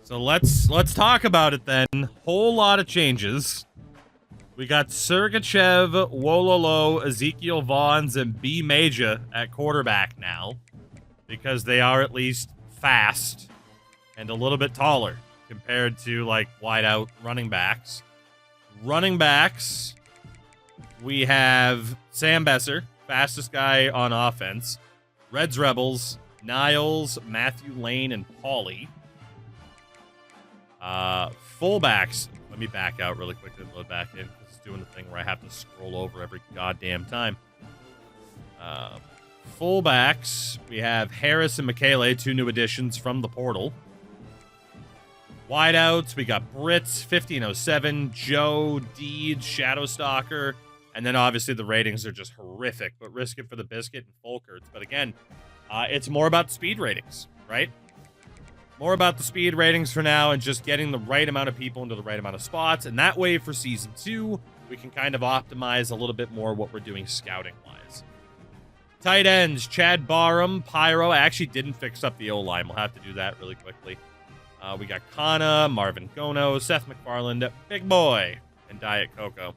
So let's talk about it then. Whole lot of changes. We got Sergachev, Wololo, Ezekiel Vaughns, and B. Major at quarterback now. Because they are at least fast and a little bit taller compared to, like, wide-out running backs. Running backs, we have Sam Besser, fastest guy on offense. Reds Rebels, Niles, Matthew Lane, and Pauly. Fullbacks, let me back out really quickly and load back in, because it's doing the thing where I have to scroll over every goddamn time. Fullbacks, we have Harris and Michele, 2 new additions from the portal. Wideouts, we got Brits, 1507, Joe, Deed, Shadowstalker, and then obviously the ratings are just horrific, but risk it for the biscuit and Folkerts. But again, it's more about speed ratings, right? More about the speed ratings for now and just getting the right amount of people into the right amount of spots. And that way for Season 2, we can kind of optimize a little bit more what we're doing scouting-wise. Tight ends, Chad Barham, Pyro. I actually didn't fix up the O-line. We'll have to do that really quickly. We got Kana, Marvin Gono, Seth MacFarland, Big Boy, and Diet Coco.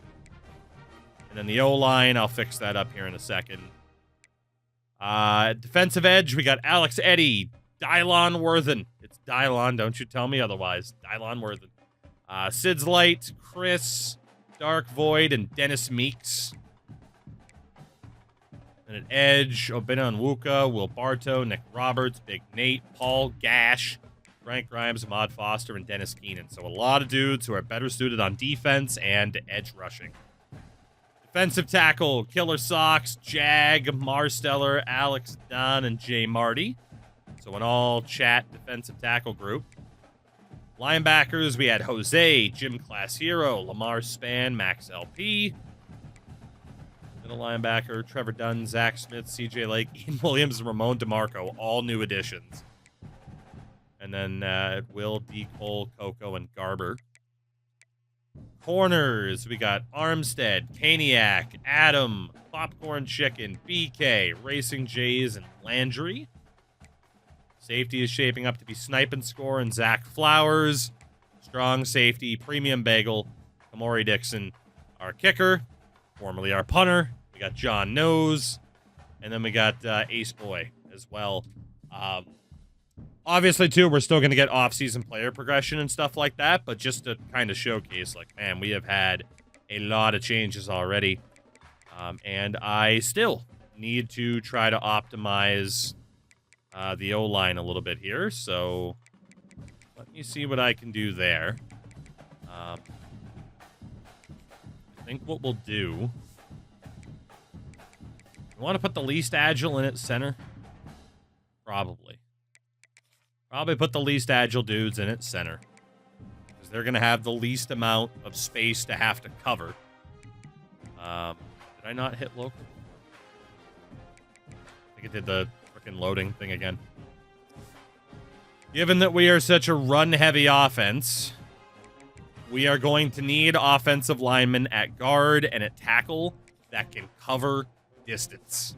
And then the O-line, I'll fix that up here in a second. Defensive edge, we got Alex Eddy, Dylon Worthen. It's Dylon, don't you tell me otherwise. Dylon Worthen. Sid's Light, Chris, Dark Void, and Dennis Meeks. And an edge, Obina Onwuka, Will Bartow, Nick Roberts, Big Nate, Paul Gash, Frank Grimes, Ahmad Foster, and Dennis Keenan. So a lot of dudes who are better suited on defense and edge rushing. Defensive tackle, Killer Socks, Jag, Marsteller, Alex Don, and Jay Marty. So an all-chat defensive tackle group. Linebackers, we had Jose, Gym Class Hero, Lamar Span, Max LP. Middle linebacker, Trevor Dunn, Zach Smith, CJ Lake, Ian Williams, and Ramon DeMarco, all new additions. And then Will, D. Cole, Coco, and Garber. Corners, we got Armstead, Caniac, Adam, Popcorn Chicken, BK, Racing Jays, and Landry. Safety is shaping up to be Snipe and Score and Zach Flowers. Strong safety, Premium Bagel, Amori Dixon. Our kicker, formerly our punter, we got John Nose. And then we got Ace Boy as well. Obviously, too, we're still going to get off-season player progression and stuff like that, but just to kind of showcase, like, man, we have had a lot of changes already. And I still need to try to optimize the O-line a little bit here, so let me see what I can do there. I think what we'll do... We want to put the least agile in at center? Probably. Probably put the least agile dudes in at center. Because they're going to have the least amount of space to have to cover. Did I not hit local? I think it did the freaking loading thing again. Given that we are such a run-heavy offense, we are going to need offensive linemen at guard and at tackle that can cover distance.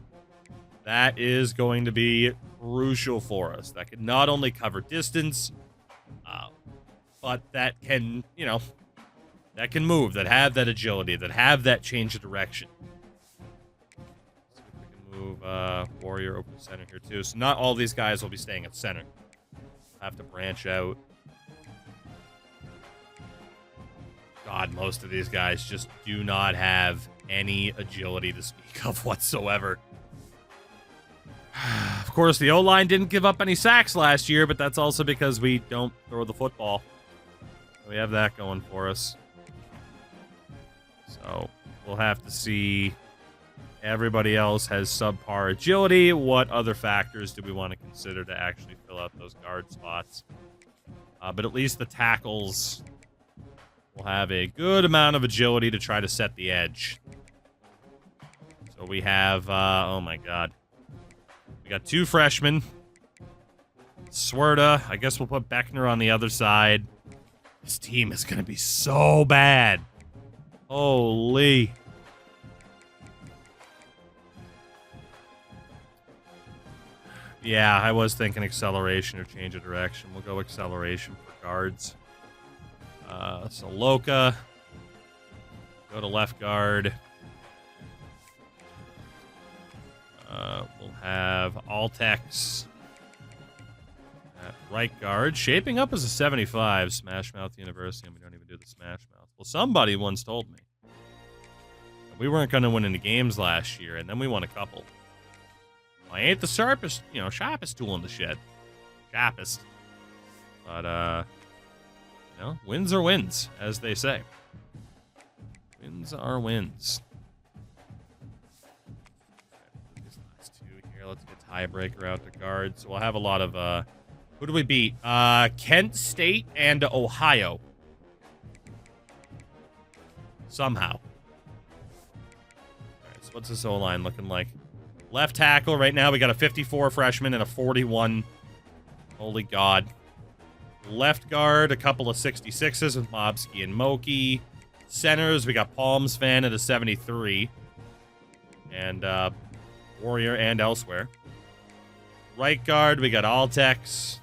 That is going to be crucial for us. That can not only cover distance, but that can, you know, that can move, that have that agility, that have that change of direction. So we can move Warrior open center here too. So not all these guys will be staying at center. Have to branch out. God, most of these guys just do not have any agility to speak of whatsoever. Of course, the O-line didn't give up any sacks last year, but that's also because we don't throw the football. We have that going for us. So we'll have to see. Everybody else has subpar agility. What other factors do we want to consider to actually fill out those guard spots? But at least the tackles will have a good amount of agility to try to set the edge. So we have, oh my god. We got 2 freshmen. Swerda. I guess we'll put Beckner on the other side. This team is going to be so bad. Holy. Yeah, I was thinking acceleration or change of direction. We'll go acceleration for guards. So Loka. Go to left guard. We'll have Altex at right guard. Shaping up as a 75. Smash Mouth University, and we don't even do the Smash Mouth. Well, somebody once told me we weren't going to win any games last year, and then we won a couple. I ain't the sharpest, sharpest tool in the shed. Sharpest. But, wins are wins, as they say. Wins are wins. These last two here. Let's get tiebreaker out to guards. So we'll have a lot of, who do we beat? Kent State and Ohio. Somehow. All right, so what's this O-line looking like? Left tackle right now, we got a 54 freshman and a 41. Holy God. Left guard, a couple of 66s with Mobsky and Moki. Centers, we got Palms Fan at a 73. And Warrior and elsewhere. Right guard, we got Altex.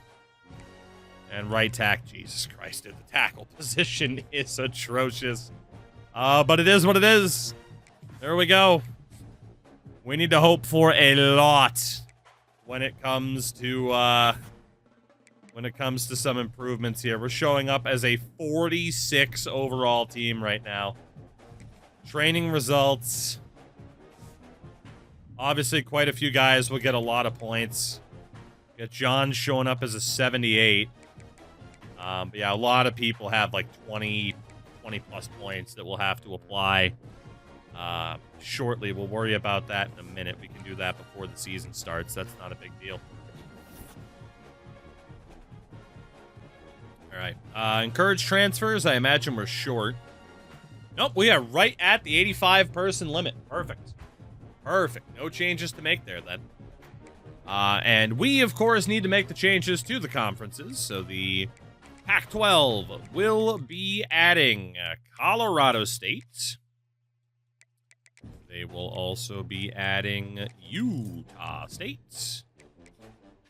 And right tack, Jesus Christ, dude, the tackle position is atrocious. But it is what it is. There we go. We need to hope for a lot when it comes to some improvements here. We're showing up as a 46 overall team right now. Training results. Obviously, quite a few guys will get a lot of points. Got John showing up as a 78. But yeah, a lot of people have like 20 plus points that we'll have to apply. Shortly. We'll worry about that in a minute. We can do that before the season starts. That's not a big deal. All right. Encourage transfers. I imagine we're short. Nope, we are right at the 85-person limit. Perfect. Perfect. No changes to make there, then. And we, of course, need to make the changes to the conferences. So the Pac-12 will be adding Colorado State. They will also be adding Utah State.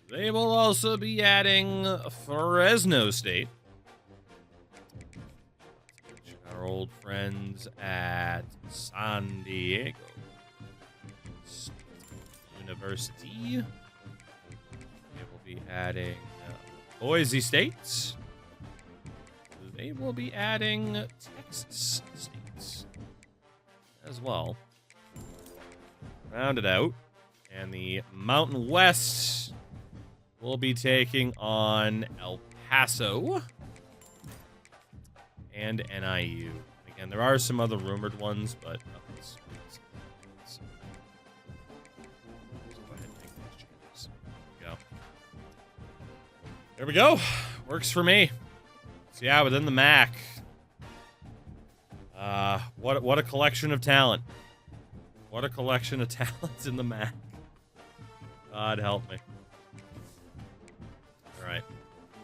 They will also be adding Fresno State. Our old friends at San Diego State University. They will be adding Boise State. They will be adding Texas State as well. Round it out. And the Mountain West will be taking on El Paso and NIU. Again, there are some other rumored ones, but nothing's. So go ahead and make those changes. There we go. Works for me. So yeah, within the MAC. What a collection of talent. What a collection of talents in the MAC. God help me. All right.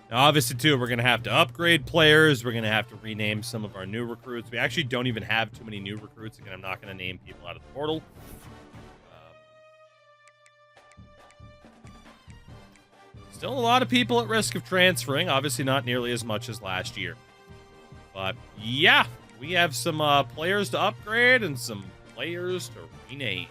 Now, obviously, too, we're going to have to upgrade players. We're going to have to rename some of our new recruits. We actually don't even have too many new recruits. Again, I'm not going to name people out of the portal. Still a lot of people at risk of transferring. Obviously, not nearly as much as last year. But, yeah, we have some players to upgrade and some players to rename.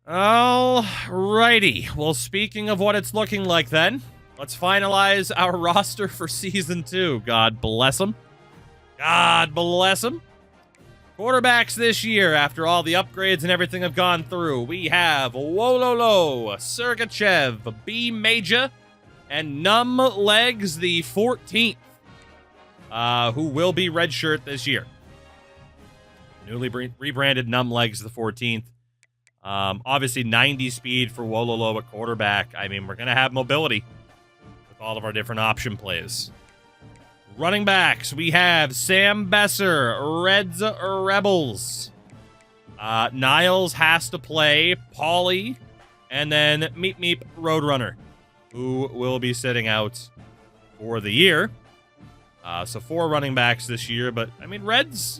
Alrighty. Well, speaking of what it's looking like then, let's finalize our roster for Season 2. God bless them. God bless them. Quarterbacks this year, after all the upgrades and everything have gone through, we have Wololo, Sergachev, B Major, and Numb Legs the 14th, who will be redshirt this year. Newly rebranded Numb Legs the 14th. Obviously, 90 speed for Wololo at quarterback. I mean, we're going to have mobility with all of our different option plays. Running backs, we have Sam Besser, Reds Rebels. Niles has to play Pauly, and then Meep Meep Roadrunner, who will be sitting out for the year. So 4 running backs this year, but, I mean, Reds,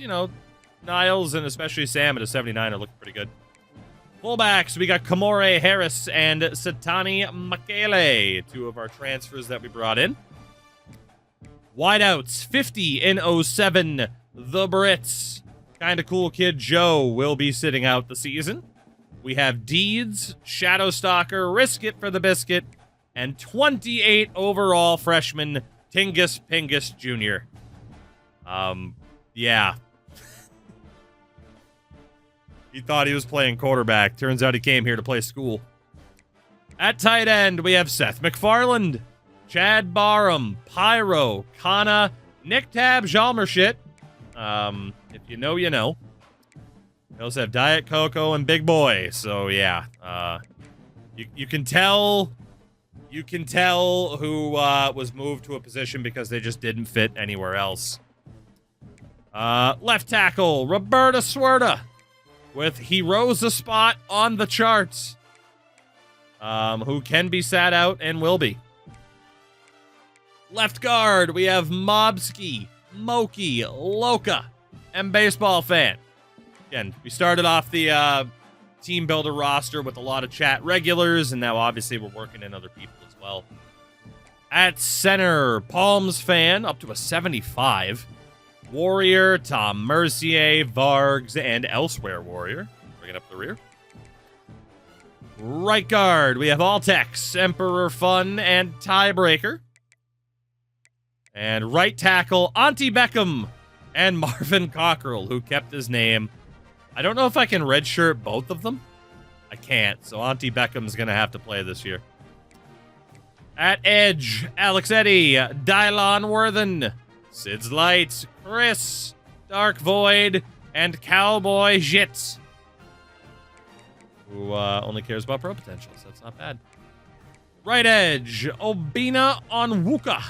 Niles and especially Sam at a 79 are looking pretty good. Fullbacks, we got Kamore Harris and Satani Makele, 2 of our transfers that we brought in. Wideouts, 50 in 07, the Brits. Kinda cool kid Joe will be sitting out the season. We have Deeds, Shadowstalker, Risk It for the Biscuit, and 28 overall freshman Tingus Pingus Jr. Yeah. He thought he was playing quarterback. Turns out he came here to play school. At tight end, we have Seth MacFarland, Chad Barham, Pyro, Kana, Nick Tab, Jalmershit. If you know, you know. We also have Diet Coco and Big Boy. So yeah, you can tell who was moved to a position because they just didn't fit anywhere else. Left tackle Roberta Swerta with Heroes spot on the charts. Who can be sat out and will be. Left guard, we have Mobski, Moki, Loka, and Baseball Fan. Again, we started off the team builder roster with a lot of chat regulars, and now obviously we're working in other people as well. At center, Palms Fan, up to a 75. Warrior, Tom Mercier, Vargs, and Elsewhere Warrior. Bringing up the rear. Right guard, we have Altex, Emperor Fun, and Tiebreaker. And right tackle, Auntie Beckham and Marvin Cockrell, who kept his name. I don't know if I can redshirt both of them. I can't, so Auntie Beckham's going to have to play this year. At edge, Alex Eddy, Dylon Worthen, Sid's Light, Chris, Dark Void, and Cowboy Jit, who only cares about pro potential, so that's not bad. Right edge, Obina Onwuka,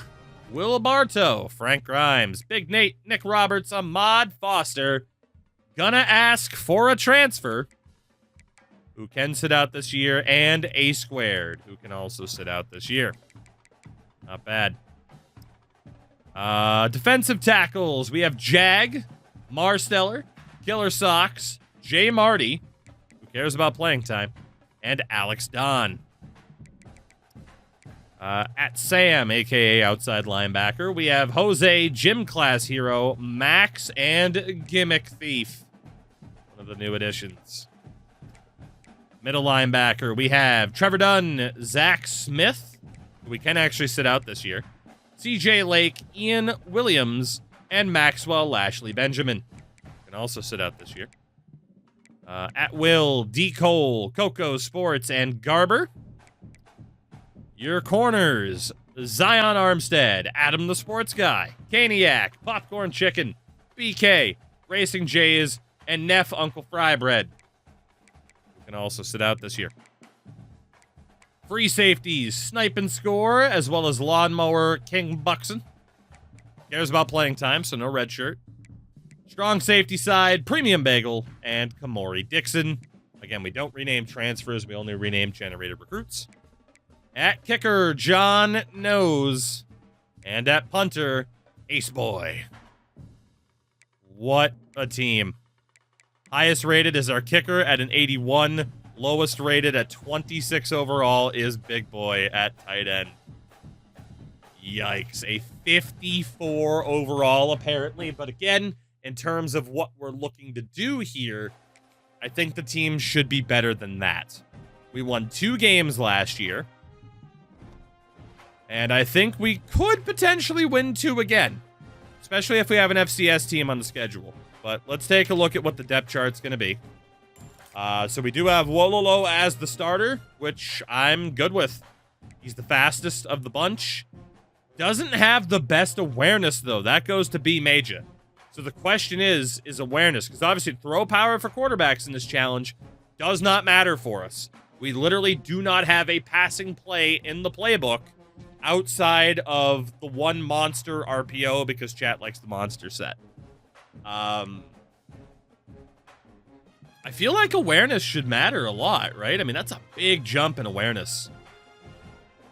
Will Bartow, Frank Grimes, Big Nate, Nick Roberts, Ahmad Foster. Gonna ask for a transfer who can sit out this year, and A Squared, who can also sit out this year. Not bad. Defensive tackles, we have Jag, Marsteller, Killer Socks, Jay Marty, who cares about playing time, and Alex Don. At Sam, a.k.a. outside linebacker, we have Jose, Gym Class Hero, Max, and Gimmick Thief. One of the new additions. Middle linebacker, we have Trevor Dunn, Zach Smith, who we can actually sit out this year, CJ Lake, Ian Williams, and Maxwell Lashley Benjamin. Can also sit out this year. At will, D. Cole, Coco Sports, and Garber. Your corners, Zion Armstead, Adam the Sports Guy, Caniac, Popcorn Chicken, BK, Racing Jays, and Neff Uncle Fry Bread. Who can also sit out this year. Free safeties, Snipe and Score, as well as Lawnmower King Buxton. Cares about playing time, so no red shirt. Strong safety side, Premium Bagel, and Kamori Dixon. Again, we don't rename transfers, we only rename generated recruits. At kicker, John Nose. And at punter, Ace Boy. What a team. Highest rated is our kicker at an 81. Lowest rated at 26 overall is Big Boy at tight end. Yikes. A 54 overall, apparently. But again, in terms of what we're looking to do here, I think the team should be better than that. We won 2 games last year. And I think we could potentially win 2 again. Especially if we have an FCS team on the schedule. But let's take a look at what the depth chart's going to be. So we do have Wololo as the starter, which I'm good with. He's the fastest of the bunch. Doesn't have the best awareness, though. That goes to B Major. So the question is awareness. Because obviously throw power for quarterbacks in this challenge does not matter for us. We literally do not have a passing play in the playbook outside of the one monster RPO because chat likes the monster set. I feel like awareness should matter a lot, right? I mean, that's a big jump in awareness.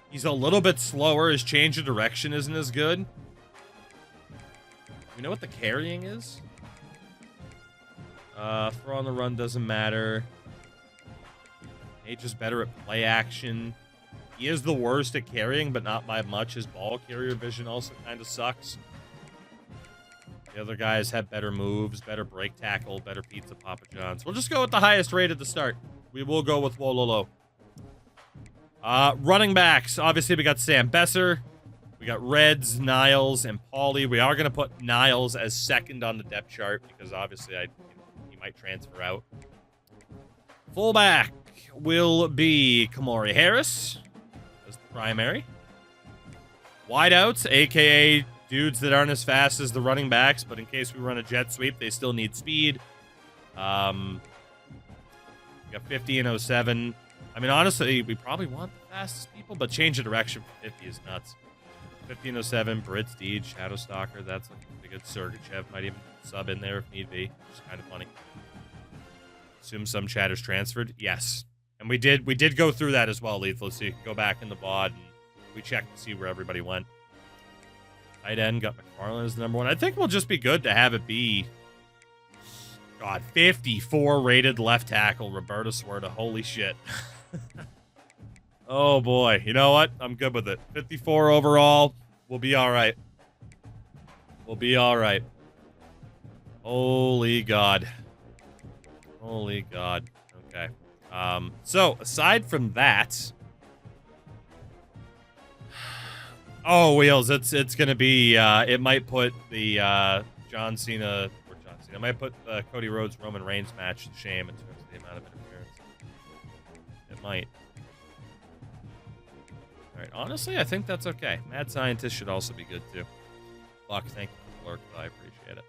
He's a little bit slower. His change of direction isn't as good. You know what the carrying is? Throw on the run doesn't matter. H is better at play action. He is the worst at carrying, but not by much. His ball carrier vision also kind of sucks. The other guys have better moves, better break tackle, better pizza Papa John's. We'll just go with the highest rate at the start. We will go with Wololo. Running backs. Obviously, we got Sam Besser. We got Reds, Niles, and Pauly. We are going to put Niles as second on the depth chart because obviously he might transfer out. Fullback will be Kamori Harris as the primary. Wideouts, a.k.a. dudes that aren't as fast as the running backs, but in case we run a jet sweep, they still need speed. We got 50 and 07. I mean, honestly, we probably want the fastest people, but change of direction for 50 is nuts. 50 and 07, Brits, Deed, Shadowstalker, that's looking pretty good. Sergachev might even sub in there if need be, which is kind of funny. Assume some chatters transferred. Yes. And we did go through that as well, Lethal, so you can go back in the VOD and we checked to see where everybody went. Tight end, got McFarland as the number one. I think we'll just be good to have it be, God, 54 rated left tackle, Roberto Suerta. Holy shit. Oh, boy. You know what? I'm good with it. 54 overall. We'll be all right. We'll be all right. Holy God. Holy God. Okay. So, aside from that... Oh, Wheels, it's going to be, it might put the John Cena, it might put the Cody Rhodes Roman Reigns match to shame in terms of the amount of interference. It might. All right, honestly, I think that's okay. Mad Scientist should also be good, too. Buck, thank you for the lurk, I appreciate it.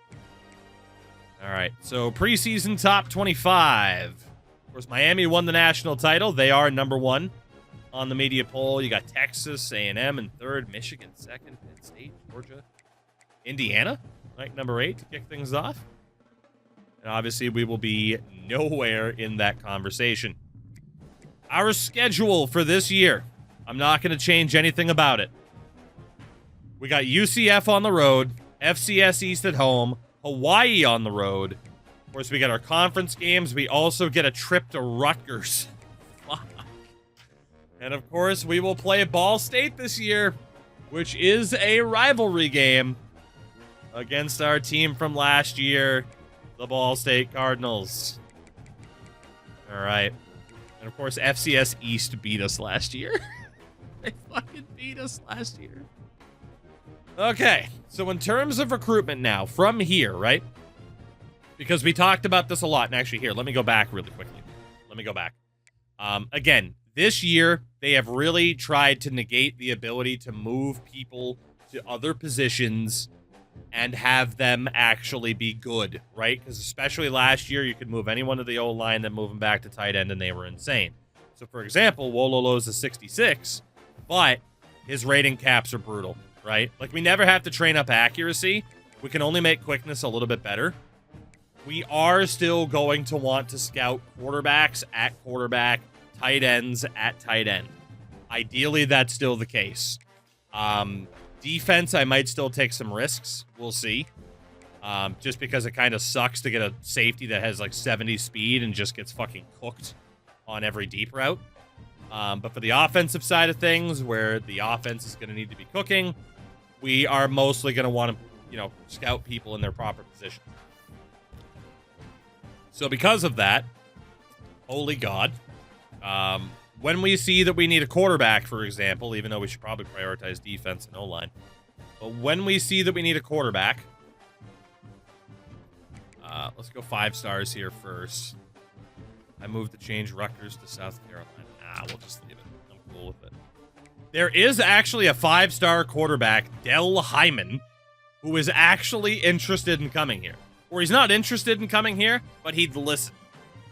All right, so preseason top 25. Of course, Miami won the national title. They are number one on the media poll. You got Texas, A&M in third, Michigan second, Penn State, Georgia, Indiana, ranked number 8 to kick things off. And obviously, we will be nowhere in that conversation. Our schedule for this year, I'm not going to change anything about it. We got UCF on the road, FCS East at home, Hawaii on the road. Of course, we got our conference games. We also get a trip to Rutgers. And of course, we will play Ball State this year, which is a rivalry game against our team from last year, the Ball State Cardinals. All right. And of course, FCS East beat us last year. They fucking beat us last year. Okay, so in terms of recruitment now, from here, right? Because we talked about this a lot. And actually, here, let me go back really quickly. Let me go back. Again, this year, they have really tried to negate the ability to move people to other positions and have them actually be good, right? Because especially last year, you could move anyone to the O-line, then move them back to tight end, and they were insane. So, for example, Wololo's a 66, but his rating caps are brutal, right? Like, we never have to train up accuracy. We can only make quickness a little bit better. We are still going to want to scout quarterbacks at quarterback, tight ends at tight end. Ideally, that's still the case. Defense, I might still take some risks. We'll see. Just because it kind of sucks to get a safety that has like 70 speed and just gets fucking cooked on every deep route. But for the offensive side of things, where the offense is going to need to be cooking, we are mostly going to want to, scout people in their proper position. So because of that, holy God, when we see that we need a quarterback, for example, even though we should probably prioritize defense and O-line, but when we see that we need a quarterback, let's go 5 stars here first. I moved to change Rutgers to South Carolina. We'll just leave it. I'm cool with it. There is actually a 5-star quarterback, Del Hyman, who is actually interested in coming here. Or he's not interested in coming here, but he'd listen.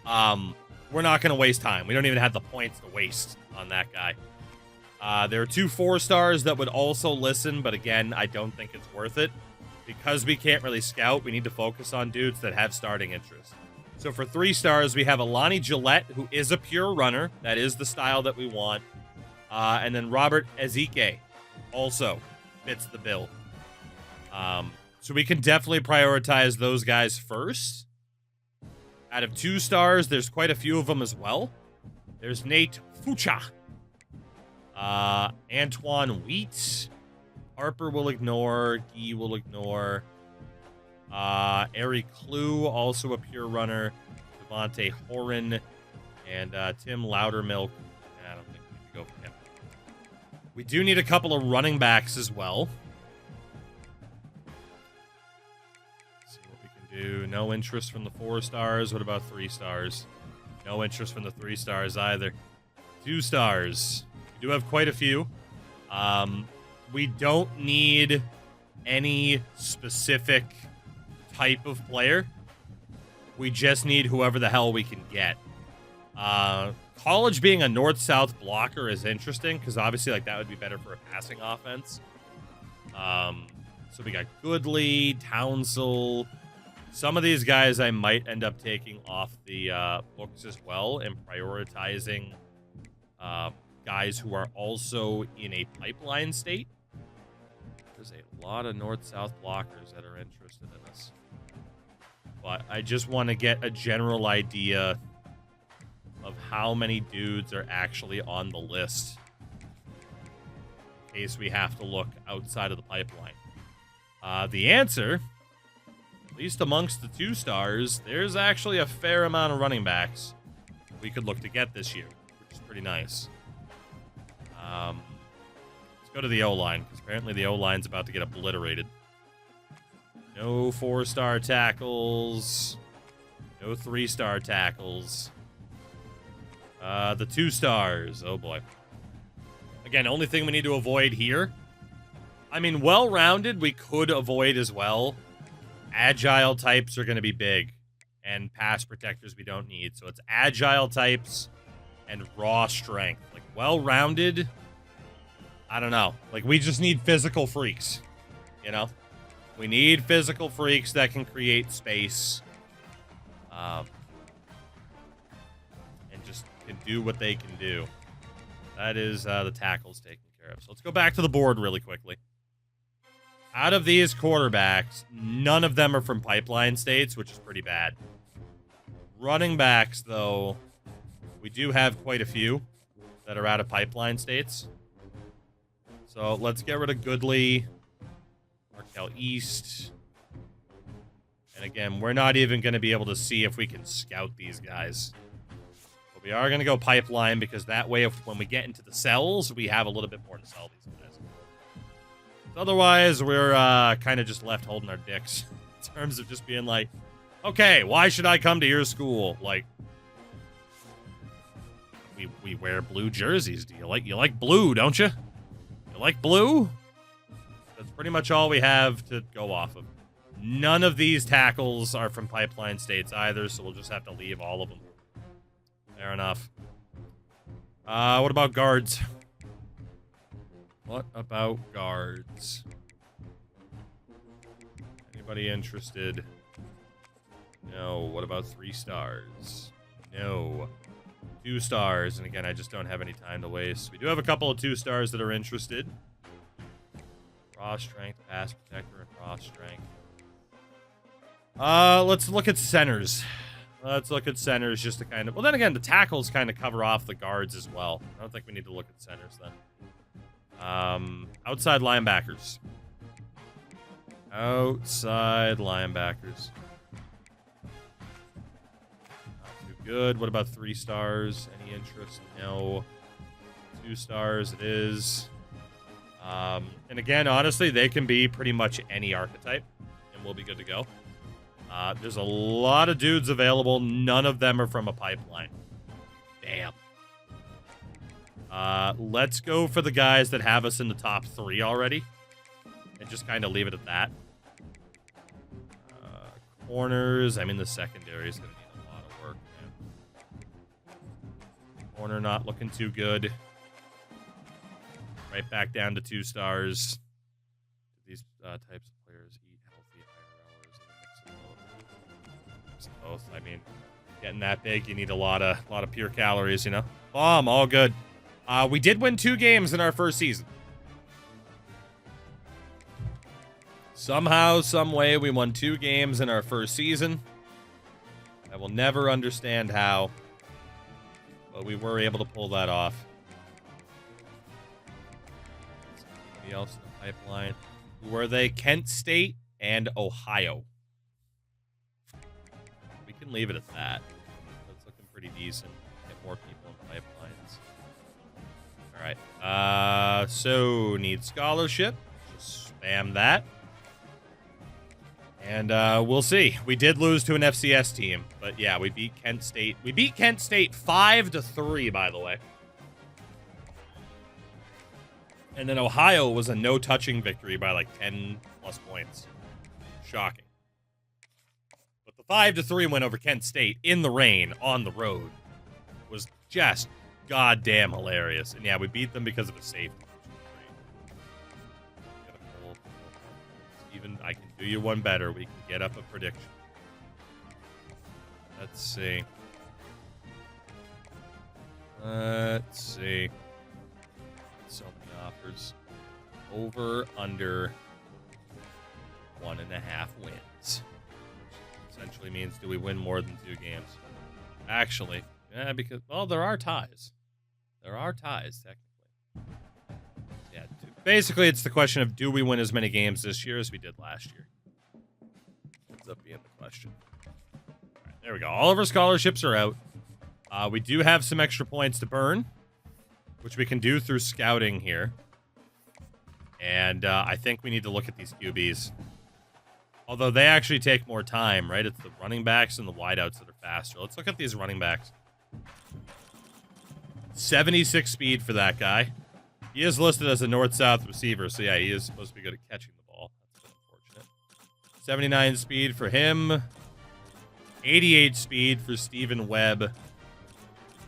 We're not going to waste time. We don't even have the points to waste on that guy. There are 2 4-stars that would also listen, but again, I don't think it's worth it. Because we can't really scout, we need to focus on dudes that have starting interest. So for 3 stars, we have Alani Gillette, who is a pure runner. That is the style that we want. And then Robert Ezike also fits the bill. So we can definitely prioritize those guys first. Out of 2 stars, there's quite a few of them as well. There's Nate Fucha. Antoine Wheat. Harper will ignore. Guy will ignore. Eric Clue, also a pure runner. Devontae Horan. And Tim Loudermilk. I don't think we need to go for him. We do need a couple of running backs as well. Let's see what we can do. No interest from the 4 stars. What about 3 stars? No interest from the 3 stars either. 2 stars. We do have quite a few. We don't need any specific type of player. We just need whoever the hell we can get. College being a north-south blocker is interesting because obviously like that would be better for a passing offense. So we got Goodley, Townsell. Some of these guys I might end up taking off the books as well and prioritizing guys who are also in a pipeline state. There's a lot of north-south blockers that are interested in this. But I just want to get a general idea of how many dudes are actually on the list in case we have to look outside of the pipeline. The answer, at least amongst the 2 stars, there's actually a fair amount of running backs we could look to get this year, which is pretty nice. Let's go to the O-line, because apparently the O-line's about to get obliterated. No 4-star tackles. No 3-star tackles. The 2 stars. Oh, boy. Again, only thing we need to avoid here. I mean, well-rounded, we could avoid as well. Agile types are going to be big. And pass protectors we don't need. So it's agile types and raw strength. Like, well-rounded, I don't know. Like, we just need physical freaks. You know? We need physical freaks that can create space. And just can do what they can do. That is the tackles taken care of. So let's go back to the board really quickly. Out of these quarterbacks, none of them are from pipeline states, which is pretty bad. Running backs, though, we do have quite a few that are out of pipeline states. So let's get rid of Goodley, Markel East. And again, we're not even going to be able to see if we can scout these guys. But we are going to go pipeline because that way, when we get into the cells, we have a little bit more to sell these guys. Otherwise, we're kind of just left holding our dicks in terms of just being like, okay, why should I come to your school? Like, we wear blue jerseys. Do you like blue, don't you? You like blue? That's pretty much all we have to go off of. None of these tackles are from pipeline states either, so we'll just have to leave all of them. Fair enough. What about guards? What about guards? Anybody interested? No. What about 3 stars? No. 2 stars. And again, I just don't have any time to waste. We do have a couple of 2 stars that are interested. Raw strength, pass protector, and raw strength. Let's look at centers. Let's look at centers just to kind of... Well, then again, the tackles kind of cover off the guards as well. I don't think we need to look at centers then. Outside linebackers. Outside linebackers. Not too good. What about 3 stars? Any interest? No. 2 stars it is. And again, honestly, they can be pretty much any archetype, and we'll be good to go. There's a lot of dudes available. None of them are from a pipeline. Damn. Let's go for the guys that have us in the top 3 already. And just kind of leave it at that. Corners. I mean, the secondary is going to need a lot of work, man. Corner not looking too good. Right back down to 2 stars. These types of players eat healthy IRLers. Mix of both. I mean, getting that big, you need a lot of pure calories, you know? Bomb, all good. We did win 2 games in our first season. Somehow, some way, we won 2 games in our first season. I will never understand how. but we were able to pull that off. Somebody else in the pipeline. Who were they? Kent State and Ohio. We can leave it at that. That's looking pretty decent. Get more people in pipelines. All right. So need scholarship. Just spam that. And we'll see. We did lose to an FCS team, but yeah, we beat Kent State. We beat Kent State 5-3, by the way. And then Ohio was a no-touching victory by like 10+ points. Shocking. But the 5-3 win over Kent State in the rain on the road was just goddamn hilarious. And yeah, we beat them because of a safety. Even I can do you one better. We can get up a prediction. Let's see. So many offers. Over, under 1.5 wins. Essentially means, do we win more than 2 games? Actually, yeah, because, well, there are ties. There are ties, technically. Yeah, basically, it's the question of, do we win as many games this year as we did last year? Ends up being the question. All right, there we go. All of our scholarships are out. We do have some extra points to burn, which we can do through scouting here. And I think we need to look at these QBs. Although they actually take more time, right? It's the running backs and the wideouts that are faster. Let's look at these running backs. 76 speed for that guy. He is listed as a north-south receiver, so yeah, he is supposed to be good at catching the ball. That's unfortunate. 79 speed for him. 88 speed for Stephen Webb.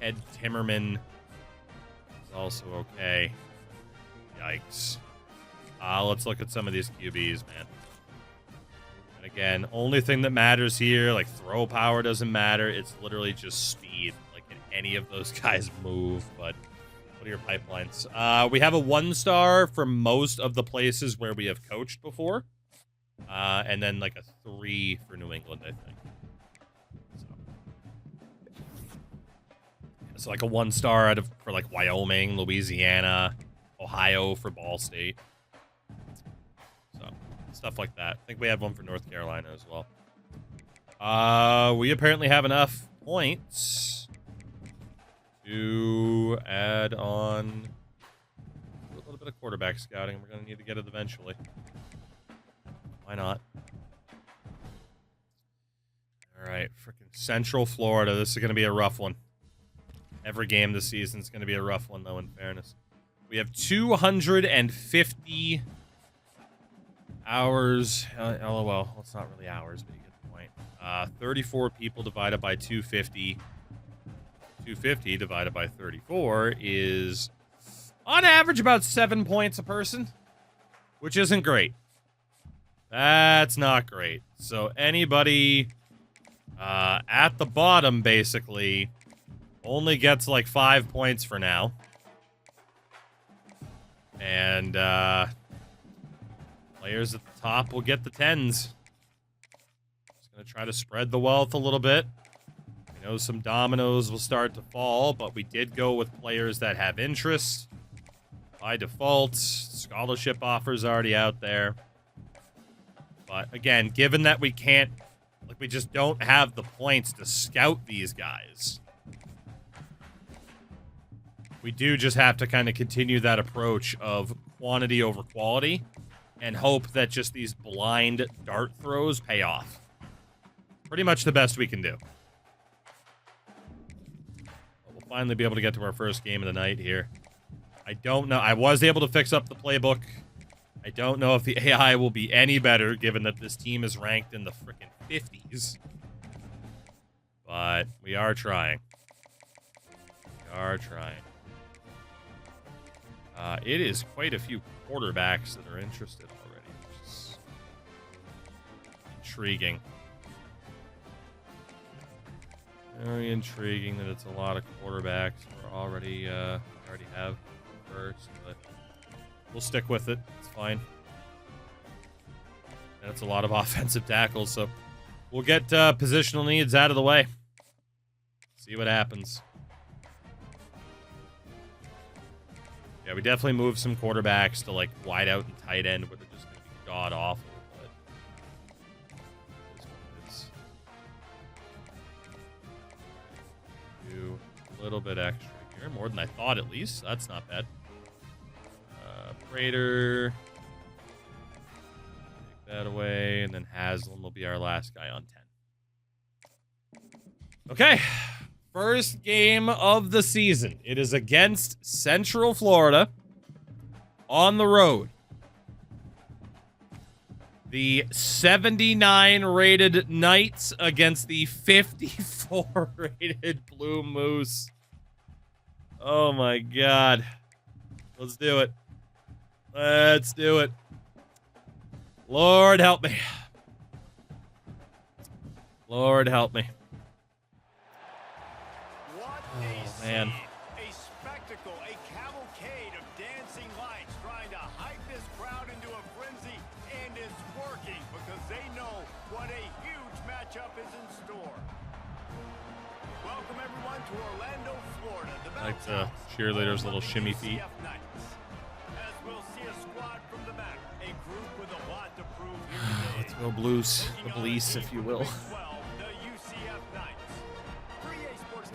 Ed Timmerman is also okay. Yikes. Let's look at some of these QBs, man. And again, only thing that matters here, like throw power doesn't matter. It's literally just speed. Like, can any of those guys move? But what are your pipelines? We have a 1-star for most of the places where we have coached before. And then like a 3 for New England, I think. So like a 1-star for like Wyoming, Louisiana, Ohio for Ball State. So stuff like that. I think we had one for North Carolina as well. We apparently have enough points to add on a little bit of quarterback scouting. We're going to need to get it eventually. Why not? All right, freaking Central Florida. This is going to be a rough one. Every game this season is going to be a rough one, though, in fairness. We have 250 hours. LOL. Well, it's not really hours, but you get the point. 34 people divided by 250. 250 divided by 34 is, on average, about 7 points a person, which isn't great. That's not great. So anybody at the bottom, basically, only gets like 5 points for now. And players at the top will get the 10s. Just going to try to spread the wealth a little bit. I know some dominoes will start to fall, but we did go with players that have interest. By default, scholarship offers already out there. But again, given that we can't, like, we just don't have the points to scout these guys, we do just have to kind of continue that approach of quantity over quality and hope that just these blind dart throws pay off. Pretty much the best we can do. But we'll finally be able to get to our first game of the night here. I don't know. I was able to fix up the playbook. I don't know if the AI will be any better given that this team is ranked in the freaking 50s. But we are trying. We are trying. It is quite a few quarterbacks that are interested already, which is intriguing. Very intriguing that it's a lot of quarterbacks we're already have first, but we'll stick with it. It's fine. That's a lot of offensive tackles, so we'll get positional needs out of the way. See what happens. Yeah, we definitely moved some quarterbacks to like wide out and tight end where they're just going to be god awful. But this one is do a little bit extra here, more than I thought at least. That's not bad. Prater, take that away, and then Haslam will be our last guy on 10. Okay. First game of the season. It is against Central Florida on the road. The 79 rated Knights against the 54 rated Blue Moose. Oh my God. Let's do it. Let's do it. Lord help me. Lord help me. Oh, man. A spectacle, a cavalcade of dancing lights trying to hype this crowd into a frenzy, and it's working because they know what a huge matchup is in store. Welcome everyone to Orlando, Florida. I like the cheerleaders' little shimmy feet. As we'll see a squad from the back, a group with a lot to prove here today. Let's go Blues, the police, if you will.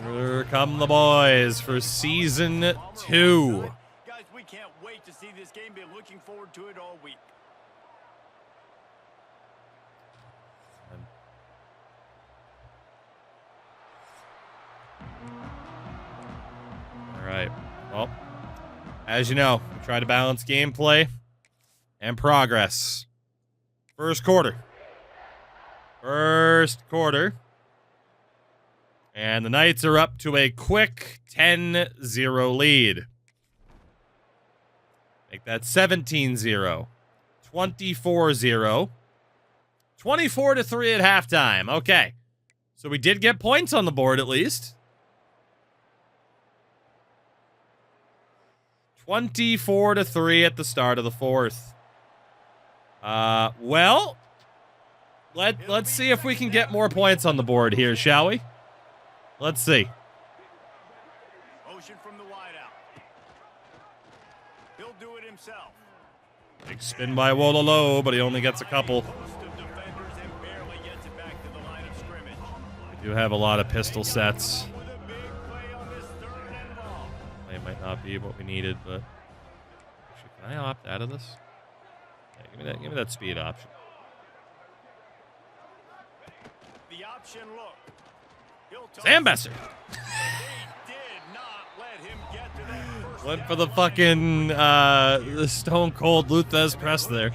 Here come the boys for season 2. Guys, we can't wait to see this game. Been looking forward to it all week. All right. Well, as you know, we try to balance gameplay and progress. First quarter. And the Knights are up to a quick 10-0 lead. Make that 17-0. 24-0. 24-3 at halftime. Okay. So we did get points on the board at least. 24-3 at the start of the fourth. Well, let's see if we can get more points on the board here, shall we? Let's see. Motion from the wide out. He'll do it himself. Big spin by Wololo, but he only gets a couple. We do have a lot of pistol sets. It might not be what we needed, but actually, can I opt out of this? Yeah, give me that speed option. The option look. Sam Besser. Went for the fucking the Stone Cold Luthez press there.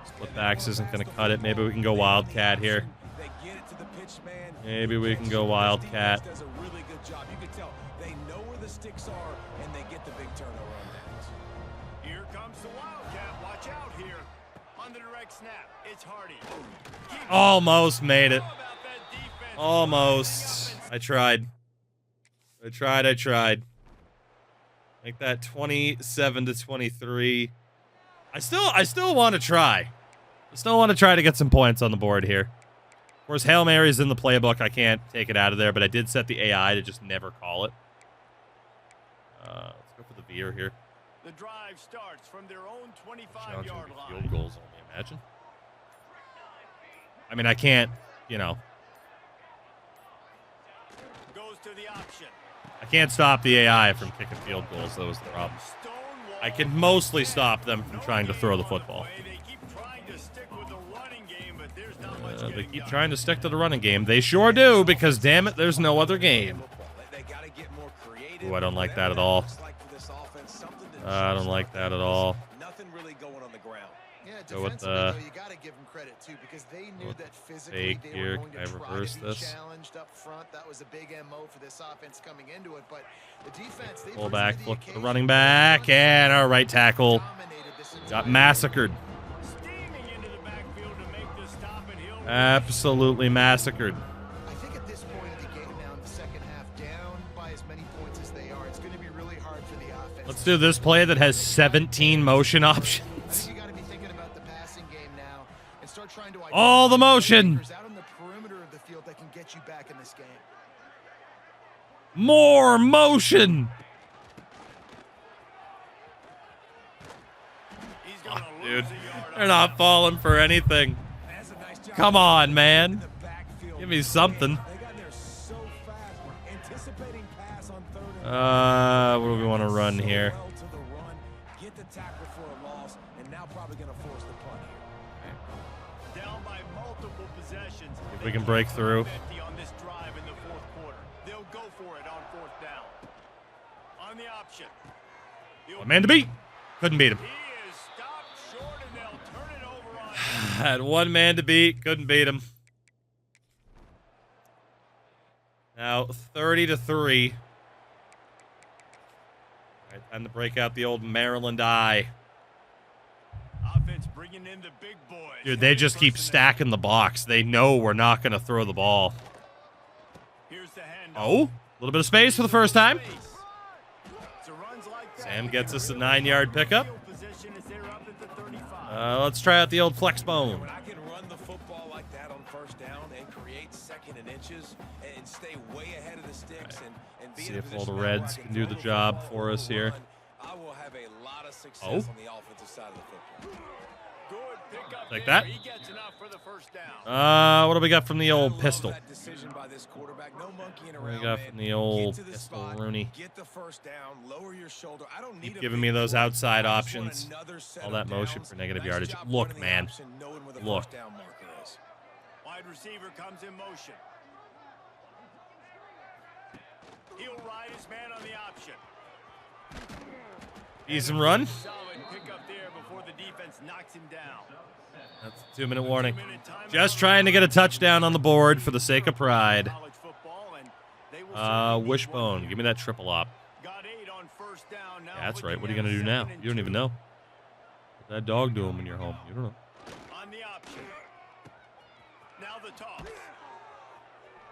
Split backs isn't going to cut it. Maybe we can go Wildcat here. Maybe we can go Wildcat. Here comes the Wildcat. Watch out here. On the direct snap, it's Hardy. Almost made it. Almost. I tried. Make that 27-23. I still want to try. I still want to try to get some points on the board here. Of course, Hail Mary's in the playbook. I can't take it out of there, but I did set the AI to just never call it. Let's go for the veer here. The drive starts from their own 25-yard line. Field goals only, imagine. I mean, I can't, you know. Goes to the option. I can't stop the AI from kicking field goals. That was the problem. I can mostly stop them from trying to throw the football. They keep trying to stick with the running game, but there's not much They keep trying to stick to the running game. They sure do, because damn it, there's no other game. Ooh, I don't like that at all. I don't like that at all. Go with the fake here. Can I reverse this? Pull back, flip to the running back, and our right tackle got massacred. Absolutely massacred. I think at this point in the game now in the second half, down by as many points as they are, it's going to be really hard for the offense. Let's do this play that has 17 motion options. All the motion. Out on the perimeter of the field that can get you back in this game. More motion. Oh, dude, they're not falling for anything. Come on, man. Give me something. What do we want to run here? If we can break through. One man to beat. Couldn't beat him. Had one man to beat. Couldn't beat him. Now 30-3. All right, time to break out the old Maryland eye. Offense bringing in the big boys. Dude, they just keep stacking the box. They know we're not going to throw the ball. Here's the handoff. Oh, a little bit of space for the first time. Sam gets us a 9-yard pickup. Let's try out the old flex bone. When I can run the football like that on first down and create second and inches and stay way ahead of the sticks and be see if all the Reds can do the job for us here. I will have a lot of success Oh. on the offensive side of the football. Like that. He gets enough for the first down. What do we got from the old pistol? That decision by this quarterback. No monkeying What do we around, got man. from the old Get to the pistol, spot, Rooney? Get the first down, lower your shoulder. I don't need Keep a giving big me those play. outside I just want options. another set All of that motion downs. for negative Nice yardage. job Look, running the man. option, knowing where the Look. first down marker is. Wide receiver comes in motion. He'll ride his man on the option. Decent run. Solid pickup there before the defense knocks him down. That's a 2-minute warning. Just trying to get a touchdown on the board for the sake of pride. College football, and they will Wishbone. Give me that triple op. got 8 on first down. Now Yeah, that's right. looking What are you at going to do now? 2nd and You don't even 2. know. What's that dog doing when you're home? You don't know. On the option. Now the toss.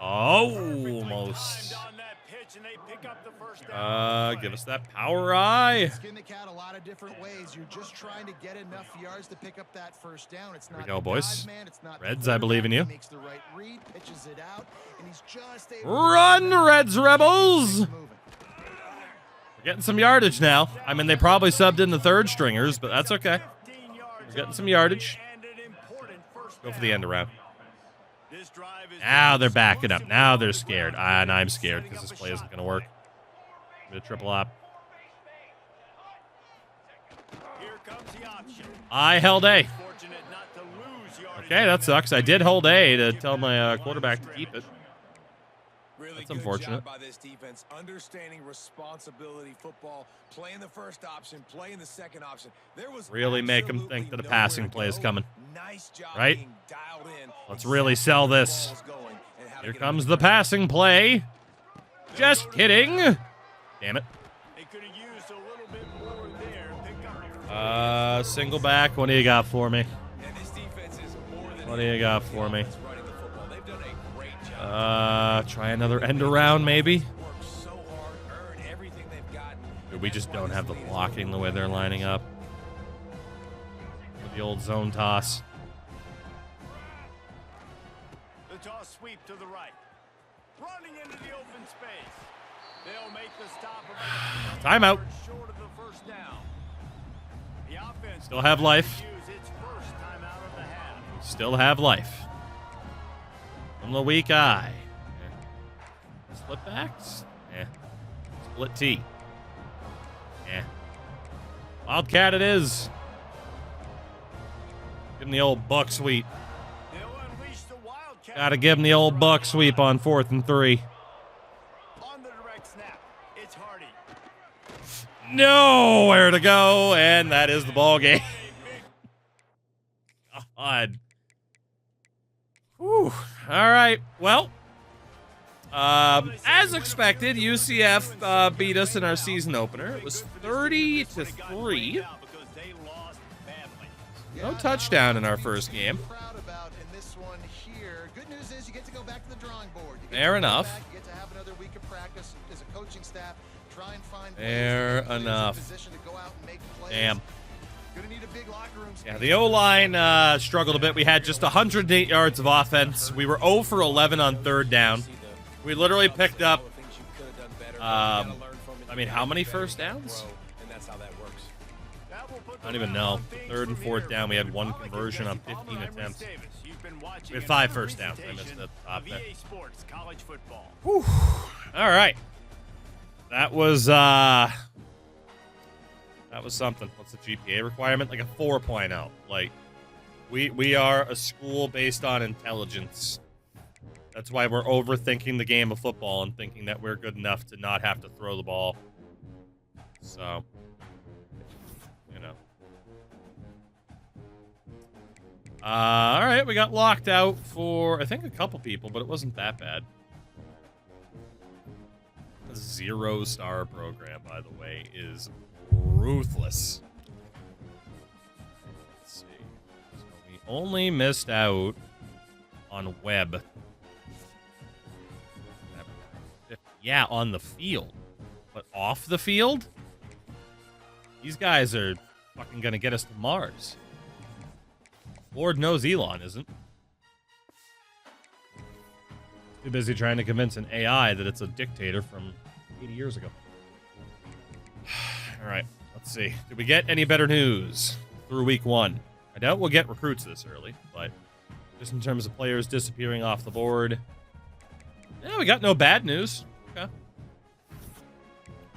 Almost. Timed on that pitch, and they pick up the first down. Give us that power eye. Skin the cat a lot of different ways. You're just trying to get enough yards to pick up that first down. It's we not go, the boys. dive man, it's not the Reds, I believe in you. quarterback. He makes the right read, pitches it out, and he's just able to Run, Reds Rebels! keep moving. We're getting some yardage now. I mean, they probably subbed in the third stringers, but that's okay. 15 yards We're getting some yardage. and an important first Go for down. the end around. This drive is Now they're backing up. Now they're scared. And I'm scared because this play isn't going to work. Give me a triple op. Here comes the option. I held A. Fortunate not to lose yardage. Okay, that sucks. I did hold A to tell my quarterback to keep it. Really That's good unfortunate. job by this defense, understanding responsibility football, playing the first option, playing the second option. There was Really make 'em absolutely think that a nowhere passing to play is go. coming. Nice job Right? being dialed in. Let's really sell this. Ball's going and how to Here get comes it the passing play. Just kidding. Damn it. They could have used a little bit more there. Pick up Single back. What do you got for me? And this defense is more than What do you got for me? running the football. They've done a great job. Try another end around, maybe. Worked so hard, earned everything they've gotten. Dude, we just don't have the blocking the way they're lining up. With the old zone toss. the toss sweep to the right. Running into the open space. They'll make the stop about Timeout. short of the first down. The offense Still have life. use its first time out of the half. Still have life. From the weak eye. Split backs? Yeah. Split T. Yeah. Wildcat it is. Give him the old buck sweep. They'll unleash the Wildcat. Gotta give him the old buck sweep on 4th and 3. On the direct snap. It's Hardy. Nowhere to go, and that is the ball game. God. Whew. All right. Well, as expected, UCF beat us in our season opener. It was 30-3. No touchdown in our first game. Proud about in this one here. Good news is you get to go back to the drawing board. You get Fair to go enough. back, you get to have another week of practice as a coaching staff. Try and find Fair players in enough. position to go out and make plays. Damn. Gonna need a big locker room Yeah, space. the O-line struggled a bit. We had just 108 yards of offense. We were 0 for 11 on 3rd down. We literally picked up I mean, how many first downs? And that's how that works. I don't even know. Third and fourth down, we had one conversion on 15 attempts. We had 5 first downs. I missed the top there. Whew. All right. That was something. What's the GPA requirement? Like a 4.0. Like, we are a school based on intelligence. That's why we're overthinking the game of football and thinking that we're good enough to not have to throw the ball. So, you know. All right, we got locked out for, I think, a couple people, but it wasn't that bad. A 0-star program, by the way, is ruthless. Let's see. So we only missed out on Webb. Yeah, on the field. But off the field? These guys are fucking gonna get us to Mars. Lord knows Elon isn't. Too busy trying to convince an AI that it's a dictator from 80 years ago. All right, let's see. Did we get any better news through week 1? I doubt we'll get recruits this early, but just in terms of players disappearing off the board, yeah, we got no bad news. Okay.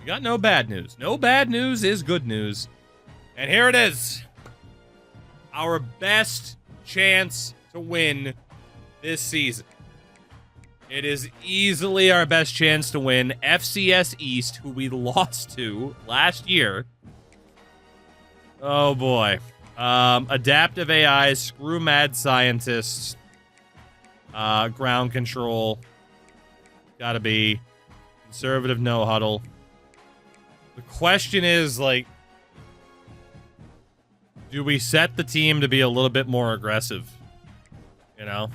We got no bad news. No bad news is good news. And here it is. Our best chance to win this season. It is easily our best chance to win. FCS East, who we lost to last year. Oh, boy. Adaptive AI, screw mad scientists. Ground control. Gotta be. Conservative no huddle. The question is, like, do we set the team to be a little bit more aggressive? You know?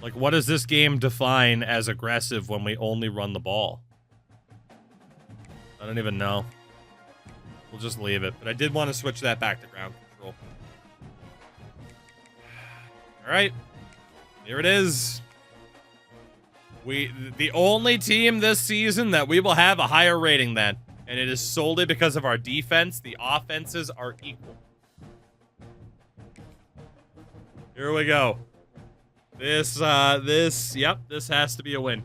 Like, what does this game define as aggressive when we only run the ball? I don't even know. We'll just leave it. But I did want to switch that back to ground control. All right. Here it is. The only team this season that we will have a higher rating than. And it is solely because of our defense. The offenses are equal. Here we go. This has to be a win.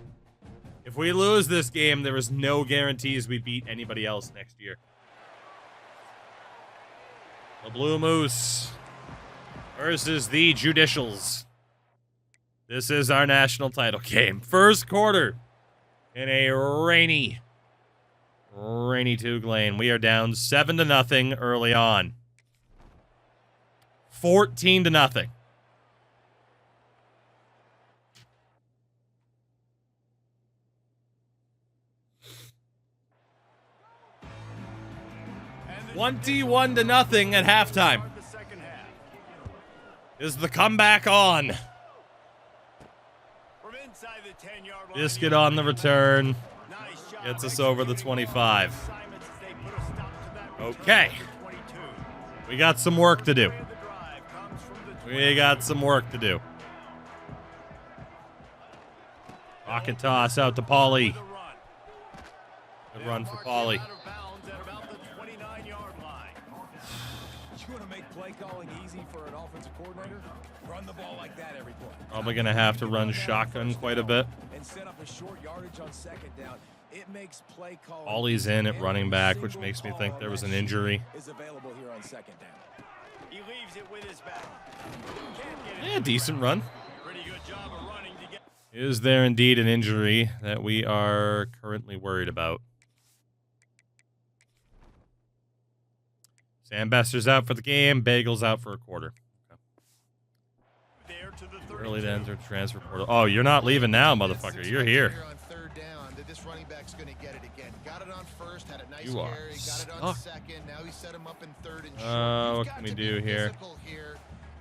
If we lose this game, there is no guarantees we beat anybody else next year. The Blue Moose versus the Judicials. This is our national title game. First quarter in a rainy Tug Lane. We are down 7-0 early on. 14-0. $21-0 at halftime. Is the comeback on? Biscuit on the return. Gets us over the 25. Okay. We got some work to do. Rocket toss out to Pauly. Good run for Pauly. You want to make play calling easy for an offensive coordinator? Run the ball like that every play. Probably going to have to run shotgun quite a bit. And set up a short yardage on second down. It makes play calling. Pauly's in at running back, which makes me think there was an injury. Is available here on second down. He leaves it with his back. Yeah, decent run. Pretty good job of running to get. Is there indeed an injury that we are currently worried about? Sam Bester's out for the game. Bagel's out for a quarter. There to the Early to enter transfer portal. Oh, you're not leaving now, motherfucker. You're here. On third down, this running back's going to get it again. Got it on first, had a nice You are carry, got it on second. Now he set him up in third and what can we do here?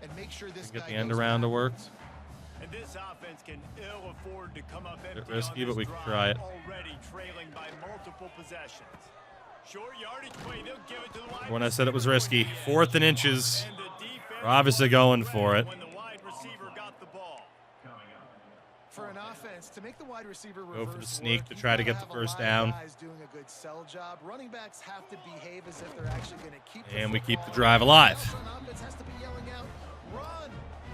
And make sure this Get guy the end goes around to back. work. And this offense can ill afford to come up empty. Bit risky, on but we this can drive, try it. Already trailing by multiple possessions. Short yardage play, they'll give it to the wide When I said it was risky. 4th and inches. And the defense We're obviously going for it. when the wide receiver got the ball. For an offense to make the wide receiver Go for the reverse sneak work, to you try to gotta get the have a first lot of down. guys doing a good sell job. Running backs have to behave as if they're actually going to keep the And we keep the football. drive alive. Else on offense has to be yelling out, run,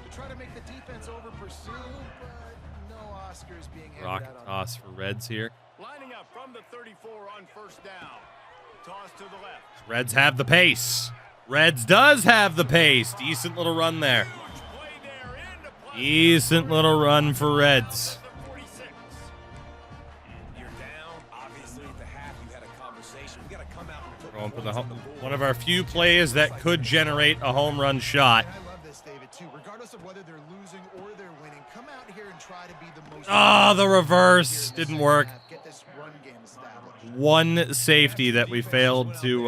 to try to make the defense over pursue, but no Oscars being handed Rocket out on toss for Reds here. Lining up from the 34 on first down. Toss to the left. Reds have the pace. Reds does have the pace. Decent little run there. Play there into play. Decent little run for Reds. The 46. You're down. Obviously, at the half, you had a conversation. We got to come out and put Going for points the on the board. one of our few plays that could generate a home run shot. And I love this, David, too. Regardless of whether they're losing or they're winning, come out here and try to be the most. Ah, the reverse didn't work. Get this run game established. One safety that we failed to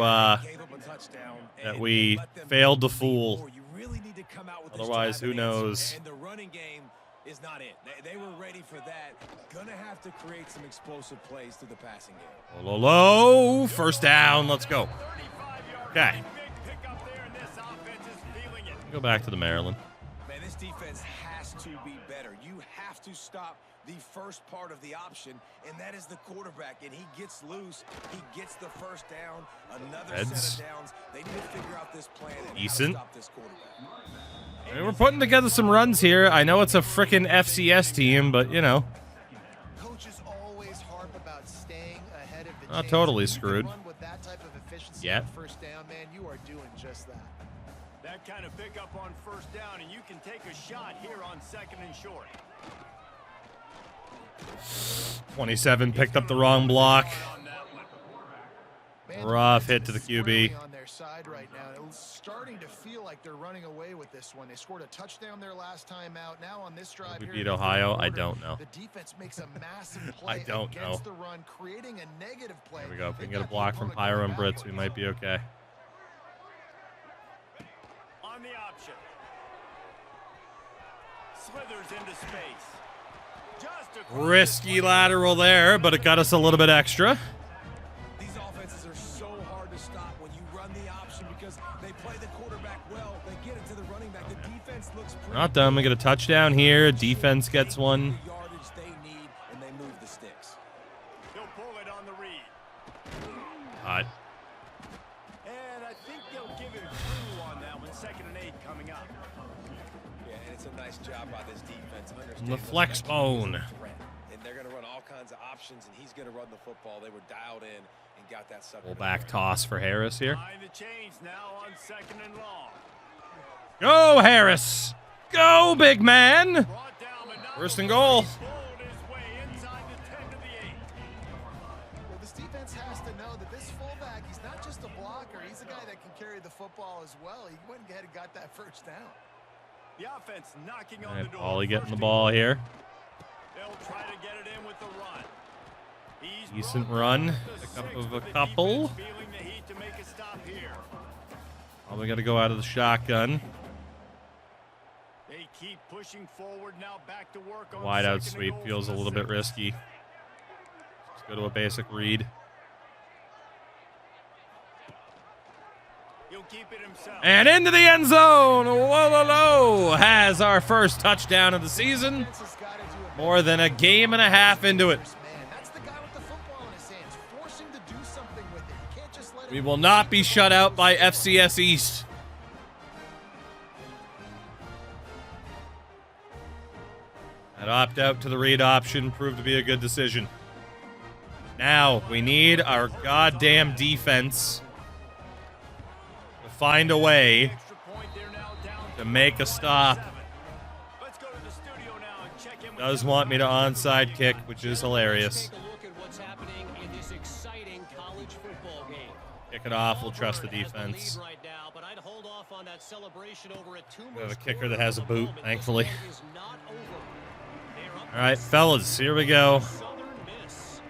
fool. You really need to come out with this Otherwise, drive who and answer. knows? And the running game is not it. They were ready for that. Gonna have to create some explosive plays through the passing game. Low, low. First down. Let's go. 35-yard Okay. big pickup there, and this offense is feeling it. Go back to the Maryland. Man, this defense has to be better. You have to stop the first part of the option, and that is the quarterback. And he gets loose. He gets the first down. Another Reds. set of downs. They need to figure out this plan and Decent. how to stop this quarterback. I mean, we're putting together some runs here. I know it's a frickin' FCS team, but, you know. Coaches always harp about staying ahead of the Not chains. totally If you can screwed. run with that type of efficiency Yet. on first down, man, you are doing just that. That kind of pickup on first down, and you can take a shot here on second and short. 27 picked up the wrong block. On that one. Man, Rough the hit to the defense is QB. squarely on their side right now. It was starting to feel like they're running away with this one. They scored a touchdown their last time out. Now on this drive We here beat in the third Ohio? I quarter, don't know. The defense makes a massive play I don't against know. the run, creating a negative play. There we go. If we They've can get a got the block from opponent Pyro going and Brits, we backwards. might be okay. On the option. Slithers into space. Just across Risky lateral there, but it got us a little bit extra. These offenses are so hard to stop when you run the option because they play the quarterback well. They get it to the running back. The defense looks pretty Not done. We get a touchdown here. Defense gets one. The yardage they need, and they move the sticks. He'll pull it on the read. Hot. And I think they'll give it a clue on that one. 2nd and 8 coming up. Yeah, and it's a nice job by this defense. The flex bone. And they're going to run all kinds of options, and he's going to run the football. They were dialed in and got that sucker. Full back toss for Harris here. Behind the chains now on 2nd and long. Go, Harris. Go, big man. Brought down, but not First and goal. bowled his way inside the 10 to the 8. Well, this defense has to know that this fullback, he's not just a blocker. He's a guy that can carry the football as well. He went ahead and got that first down. The offense knocking All on right, the door. Paulie getting the First ball and here. goal. They'll try to get it in with the run. He's Decent brought run. down to Pick six up of a with the couple. defense feeling the heat to make a stop here. Probably got to go out of the shotgun. They keep pushing forward now, back to work on Wide out 2nd and sweep goal feels a from the little bit 6. risky. Let's go to a basic read. He'll keep it himself. And into the end zone. Whoa, has our first touchdown of the season. Defense has got to do a More than a game and a half into it. man. That's the guy with the football in his hands. Force him to do something with it. You can't just let We him will not be shut out by FCS East. That opt out to the read option proved to be a good decision. Now, we need our goddamn defense to find a way Extra point there now, down to make a stop. 7. Let's go to the studio now and check in with Does Kevin want me to Roberts. onside kick, which is hilarious. Let's take a look at what's happening in this exciting college football game. Kick it off. We'll trust the Auburn has defense. lead right now, but I'd hold off on that celebration over at We have a Toomer's kicker corner that has a for the boot, moment. thankfully. This game is not over. They're up All right, fellas, here we go. Southern Miss.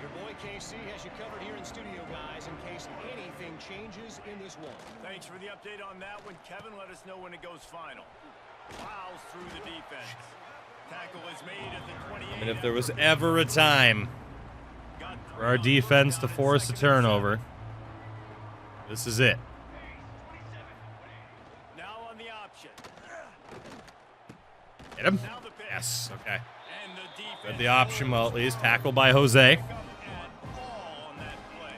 Your boy KC has you covered here in studio, guys, in case anything changes in this one. Thanks for the update on that one, Kevin. Let us know when it goes final. Plows through the defense. Tackle is made at the 28. I mean, if there was ever a time for our defense to force a turnover, this is it. Now on the option. Hit him? Now the pitch. Yes, okay. And the defense Good the option, well, at least tackled by Jose. And all on that play.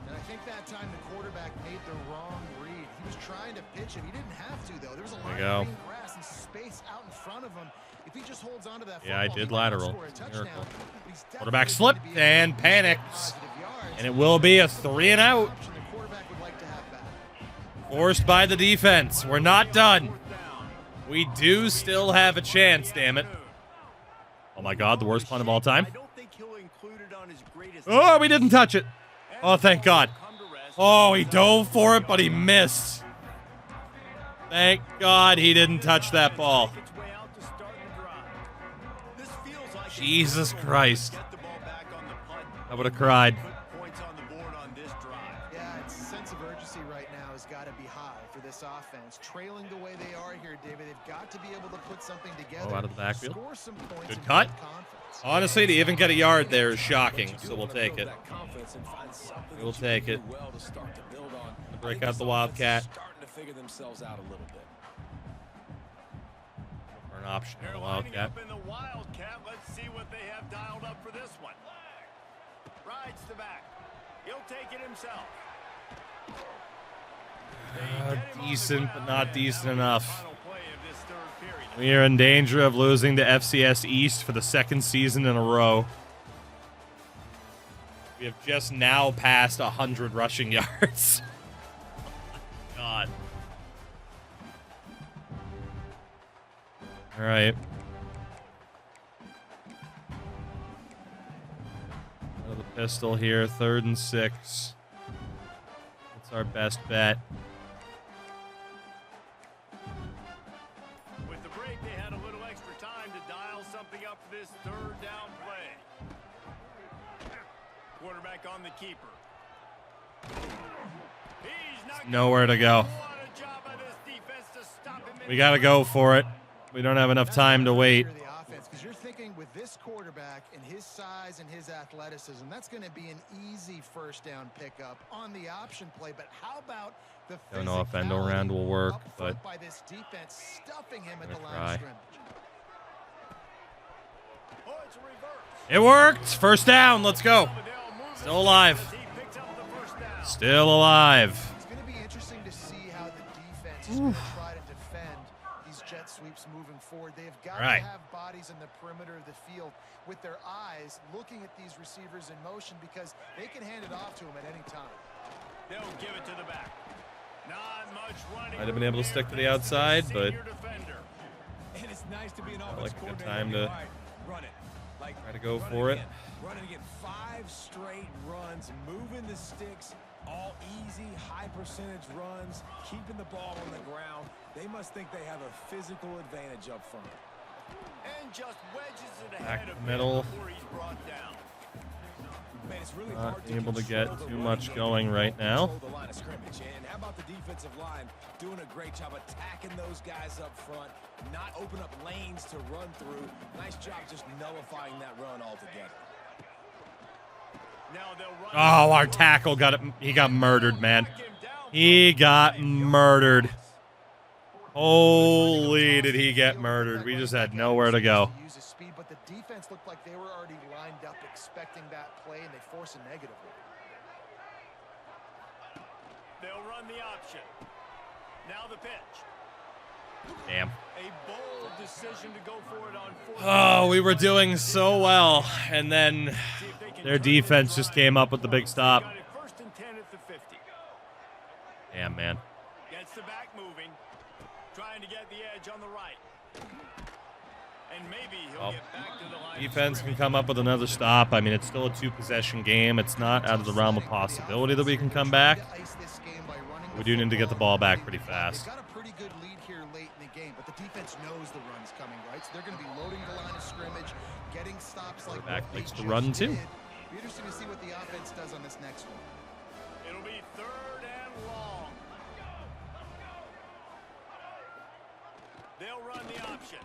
And I think that time the quarterback made the wrong read. He was trying to pitch it. He didn't have to, though. There was a lot of green grass and space out in front of him. If he just holds onto that Yeah, I football, did he might not lateral. score a touchdown, Miracle. but he's Quarterback definitely slipped going to be able and to panicked. positive yards. And it will be a 3-and-out. Option the quarterback would like to have back. Forced by the defense. We're not done. We do still have a chance, damn it. Oh my god, the worst punt of all time. I don't think he'll include it on his greatest. Oh, we didn't touch it. Oh, thank God. Oh, he dove for it, but he missed. Thank God he didn't touch that ball. Jesus Christ. I would have cried. Yeah, its sense of urgency right now has got to be high for this offense. Trailing the way they are here, David, they've got to be able to put something together. Oh, out of the backfield. Score some points Good and cut. build confidence. Honestly, to even get a yard there is shocking, so we'll take it. We'll take it. Break out the Wildcat. Starting to figure themselves out a little bit. For an option on They're the lining Wildcat. up in the Wildcat. Let's see what they have dialed up for this one. Rides the back. He'll take it himself. Decent, but not decent enough. Final play of this third period. We are in danger of losing to FCS East for the second season in a row. We have just now passed 100 rushing yards. God. All right. Out of the pistol here, 3rd and 6. That's our best bet. With the break, they had a little extra time to dial something up for this third down play. Quarterback on the keeper. He's not Nowhere to go. What a job by this defense to stop him. We got to go for it. We don't have enough time to wait. The offense, because you're thinking with this quarterback and his size and his athleticism, that's going to be an easy first down pickup on the option play. But how about the Don't know if end around will work, up front but by this defense, stuffing him at the gonna line try. of scrimmage. Oh, it's a reverse. it worked. First down. Let's go. Still alive. He picks up the first down. Still alive. It's going to be interesting to see how the defense is going to try to defend these jet sweeps moving forward. They've got Right. to have bodies in the perimeter of the field with their eyes looking at these receivers in motion because they can hand it off to them at any time. They'll give it to the back. Not much running. Might have been able to stick to the outside, but Senior defender. And it's nice to be an felt offensive like a good coordinator. time to All right, run it. Like, try to go run for it. again. Running again. 5 straight runs, moving the sticks, all easy, high percentage runs, keeping the ball on the ground. They must think they have a physical advantage up front. And just wedges it Back ahead of middle. before he's brought down. Man, it's really Not hard able to control get the too run much game going and right now. control the line of scrimmage. And how about the defensive line doing a great job attacking those guys up front, not open up lanes to run through. Nice job just nullifying that run altogether. Now they'll run. Oh, our tackle got it. He got murdered, man. He got murdered. Holy, did he get murdered? We just had nowhere to go. Use his speed, but the defense looked like they were already lined up expecting that play, and they force a negative one. They'll run the option. Now the pitch. Damn. A bold decision to go for it on 4th. Oh, we were doing so well, and then their defense just came up with the big stop. Got it 1st and 10 at the 50. Damn, man. Gets the back moving. Trying to get the edge on the right. And maybe he'll Well, get back to the line. of Defense can scrimmage. come up with another stop. I mean, it's still a 2-possession game. It's not out of the realm of possibility that we can come back. We do need to get the ball back pretty fast. They've got a pretty good lead here late in the game, but the defense knows the run's coming, right? So they're going to be loading the line of scrimmage, getting stops like Quarterback what they likes to just run, too. did. Be interesting to see what the offense does on this next one. It'll be 3rd and long. They'll run the option.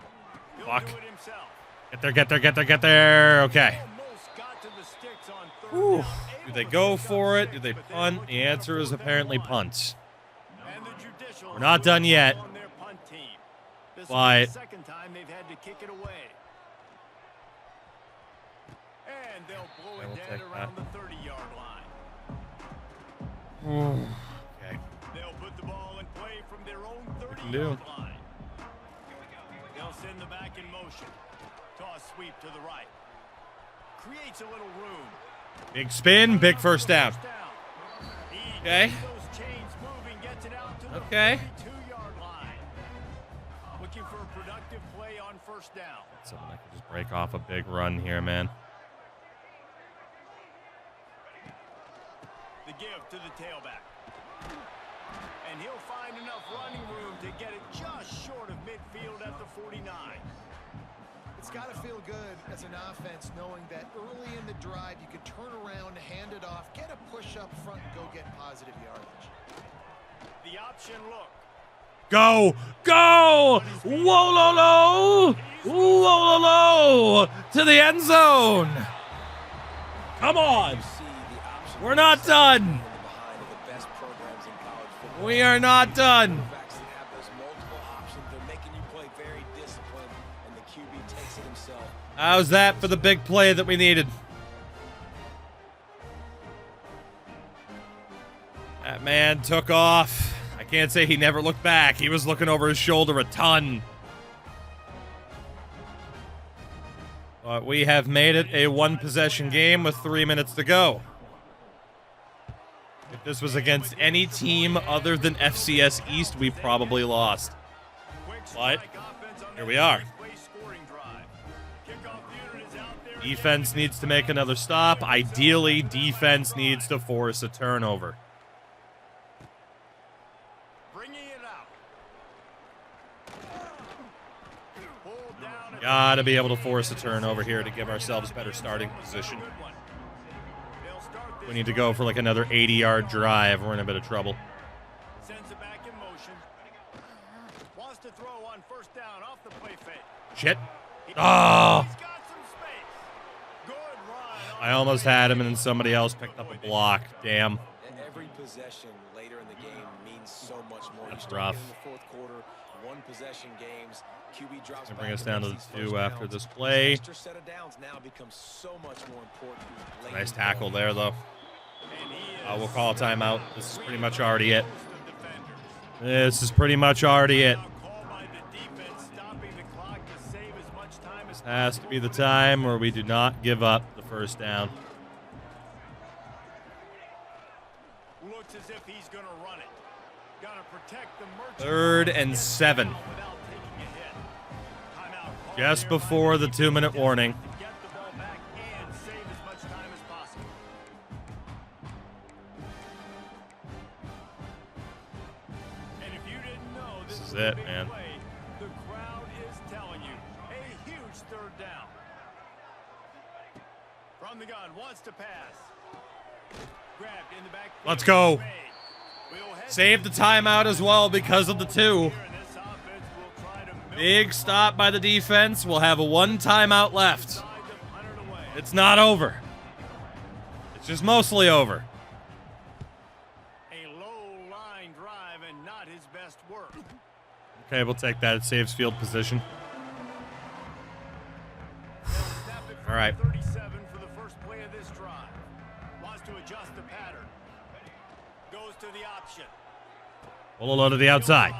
He'll Fuck. do it himself. Get there, get there, get there, get there. Okay. Almost got to the sticks on 3rd Whew. down. Do they go for it? Do they punt? The answer is apparently punt. And the judicial We're not done yet. on their punt team. This is But the second time they've had to kick it away. And they'll blow Okay, it we'll dead take around the 30-yard line. Okay. They'll put the ball in play from their own can do. 30-yard line. They'll send the back in motion. Toss sweep to the right. Creates a little room. Big spin, big first down. Okay. Those chains moving, gets it out to the Okay. 32-yard line. Looking for a productive play on first down. Someone that can just break off a big run here, man. The give to the tailback. And he'll find enough running room to get it just short of midfield at the 49. It's got to feel good as an offense knowing that early in the drive you can turn around, hand it off, get a push up front, and go get positive yardage. The option look. Go! Go! Whoa, lo, lo! Whoa, lo, lo! To the end zone! Come on! We're not done! We are not done! How's that for the big play that we needed? That man took off. I can't say he never looked back. He was looking over his shoulder a ton. But we have made it a one-possession game with 3 minutes to go. If this was against any team other than FCS East, we probably lost. But here we are. Defense needs to make another stop. Ideally, defense needs to force a turnover. Gotta be able to force a turnover here to give ourselves better starting position. We need to go for like another 80-yard drive. We're in a bit of trouble. Sends it back in motion. Wants to throw on first down off the play fake. Shit. Oh! He's got some space. Good run. I almost had him, and then somebody else picked up a block. Damn. Every possession later in the game means so much more. That's rough. In the fourth quarter, one possession games. QB drops Gonna bring back us down to and the makes 2 these after first this downs. play. Extra set of downs now becomes so much more important. late Nice in the tackle ball. there, though. We'll call a timeout. This is pretty much already it. This is pretty much already it. This has to be the time where we do not give up the first down. Looks as if he's going to run it. Got to protect the merchant. 3rd and 7. Just before the 2-minute warning. Get the ball back and save as much time as possible. And if you didn't know, this This is was a it, big man. play. The crowd is telling you, a huge 3rd down. From the gun, wants to pass. Grabbed in the back. Let's go. We'll head Save the timeout as well because of the 2. here, and this offense will try to milk Big stop by the defense. We'll have a 1 timeout left. side them 100 away. It's not over. It's just mostly over. A low line drive and not his best work. Okay, we'll take that. It saves field position. Snap it from All right. 37 for the first play of this drive. Wants to adjust the pattern. Goes to the option. Pull to the outside.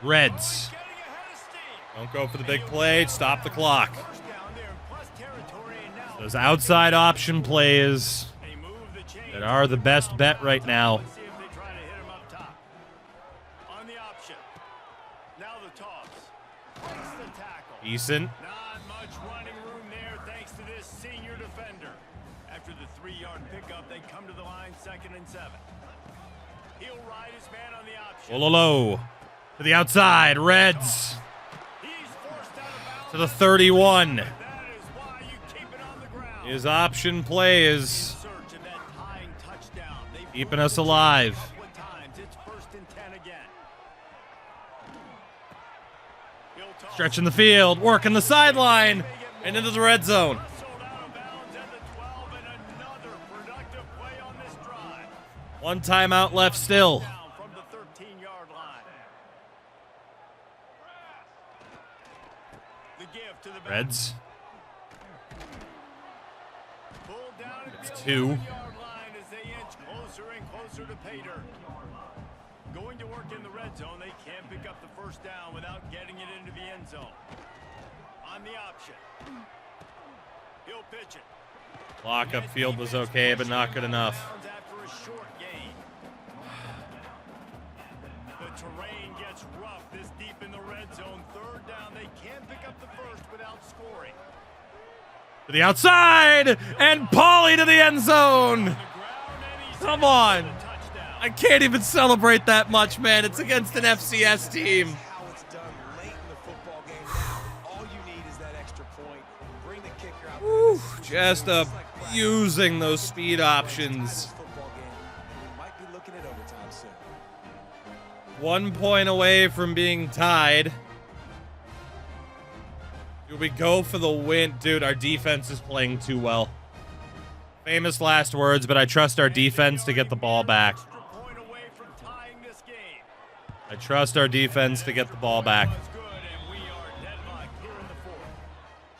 Reds. Getting ahead of steam. Don't go for the big play. Stop the clock. First down there in plus territory, and now Those outside option plays they move the chain. that are the best bet right now. Let's see if they try to hit him up top. On the option. Now the toss. Breaks the tackle. Decent. Not much running room there thanks to this senior defender. After the 3-yard pickup, they come to the line 2nd and 7. He'll ride his man on the option. Low to the outside. Reds He's forced out of bounds. to the 31. That is why you keep it on the ground. His option play is Search of that tying touchdown. They've keeping us alive. a couple of times. It's 1st and 10 again. He'll toss. Stretching the field, working the sideline, and into the red zone. Sold out of bounds at the 12, and another productive play on this drive. 1 timeout left still. Down from the 13-yard line. The give to the back. Reds. It's 2. Yard line as they inch closer and closer to pay dirt. Going to work in the red zone, they can't pick up the first down without getting it into the end zone. On the option, he'll pitch it. Lock up field was okay, but not good enough. After a short gain. The terrain gets rough this deep in the red zone. Third down, they can't pick up the first without scoring. To the outside, and Pauly to the end zone. Come on. I can't even celebrate that much, man. It's against an FCS team. How it's done late in the football game. Now, all you need is that extra point. Bring the kicker out. Woo, just abusing those speed options. Football game. We might be looking at overtime soon. 1 point away from being tied. Do we go for the win? Dude, our defense is playing too well. Famous last words, but I trust our defense to get the ball back. I trust our defense to get the ball back.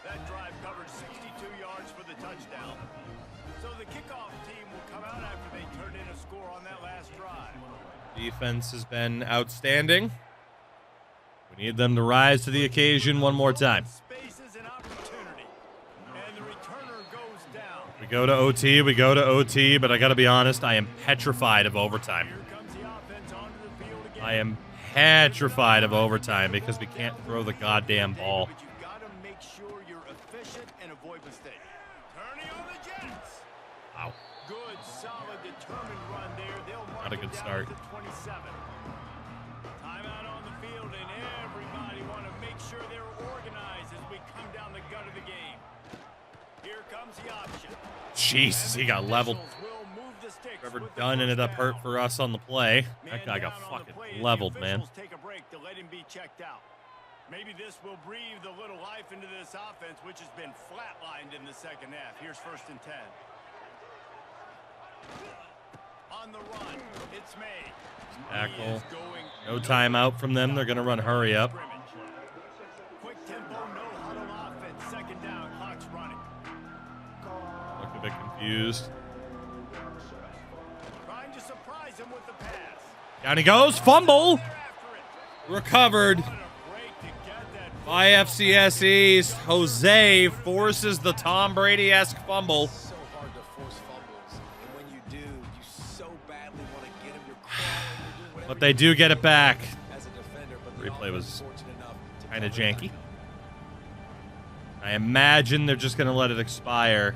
That drive covered 62 yards for the touchdown. So the kickoff team will come out after they turned in a score on that last drive. Defense has been outstanding. We need them to rise to the occasion one more time. Spaces and opportunity. And the returner goes down. We go to OT, but I gotta be honest, I am petrified of overtime. Here comes the offense onto the field again. I am petrified of overtime because we can't throw the goddamn ball. But you've got to make sure you're efficient and avoid mistakes. Turning on the Jets. Wow. Good, solid, determined run there. They'll mark Not a it good down start. to 27. Timeout on the field, and everybody want to make sure they're organized as we come down the gut of the game. Here comes the option. Jesus, he got leveled. Will move the sticks Trevor with the Dunn ended first up hurt down. for us on the play. Man That guy got down on the fucking play as leveled, the man. officials take a break to let him be checked out. Maybe this will breathe a little life into this offense, which has been flatlined in the second half. Here's 1st and 10. On the run, it's made. Tackle. He is going No timeout from them. They're gonna run hurry up. scrimmage. Quick tempo, no huddle offense. 2nd down, clock's running. Look a bit confused. Trying to surprise him with the pass. Down he goes. Fumble. They're after it. Recovered What a break to get that. by FCS East. Jose forces the Tom Brady-esque fumble. So hard to force fumbles, and when you do, you so badly want to get them. You're crawling, you're doing whatever But they do get it back. as a defender, but the Replay offense was is fortunate enough to kind of cover it janky. up. I imagine they're just going to let it expire.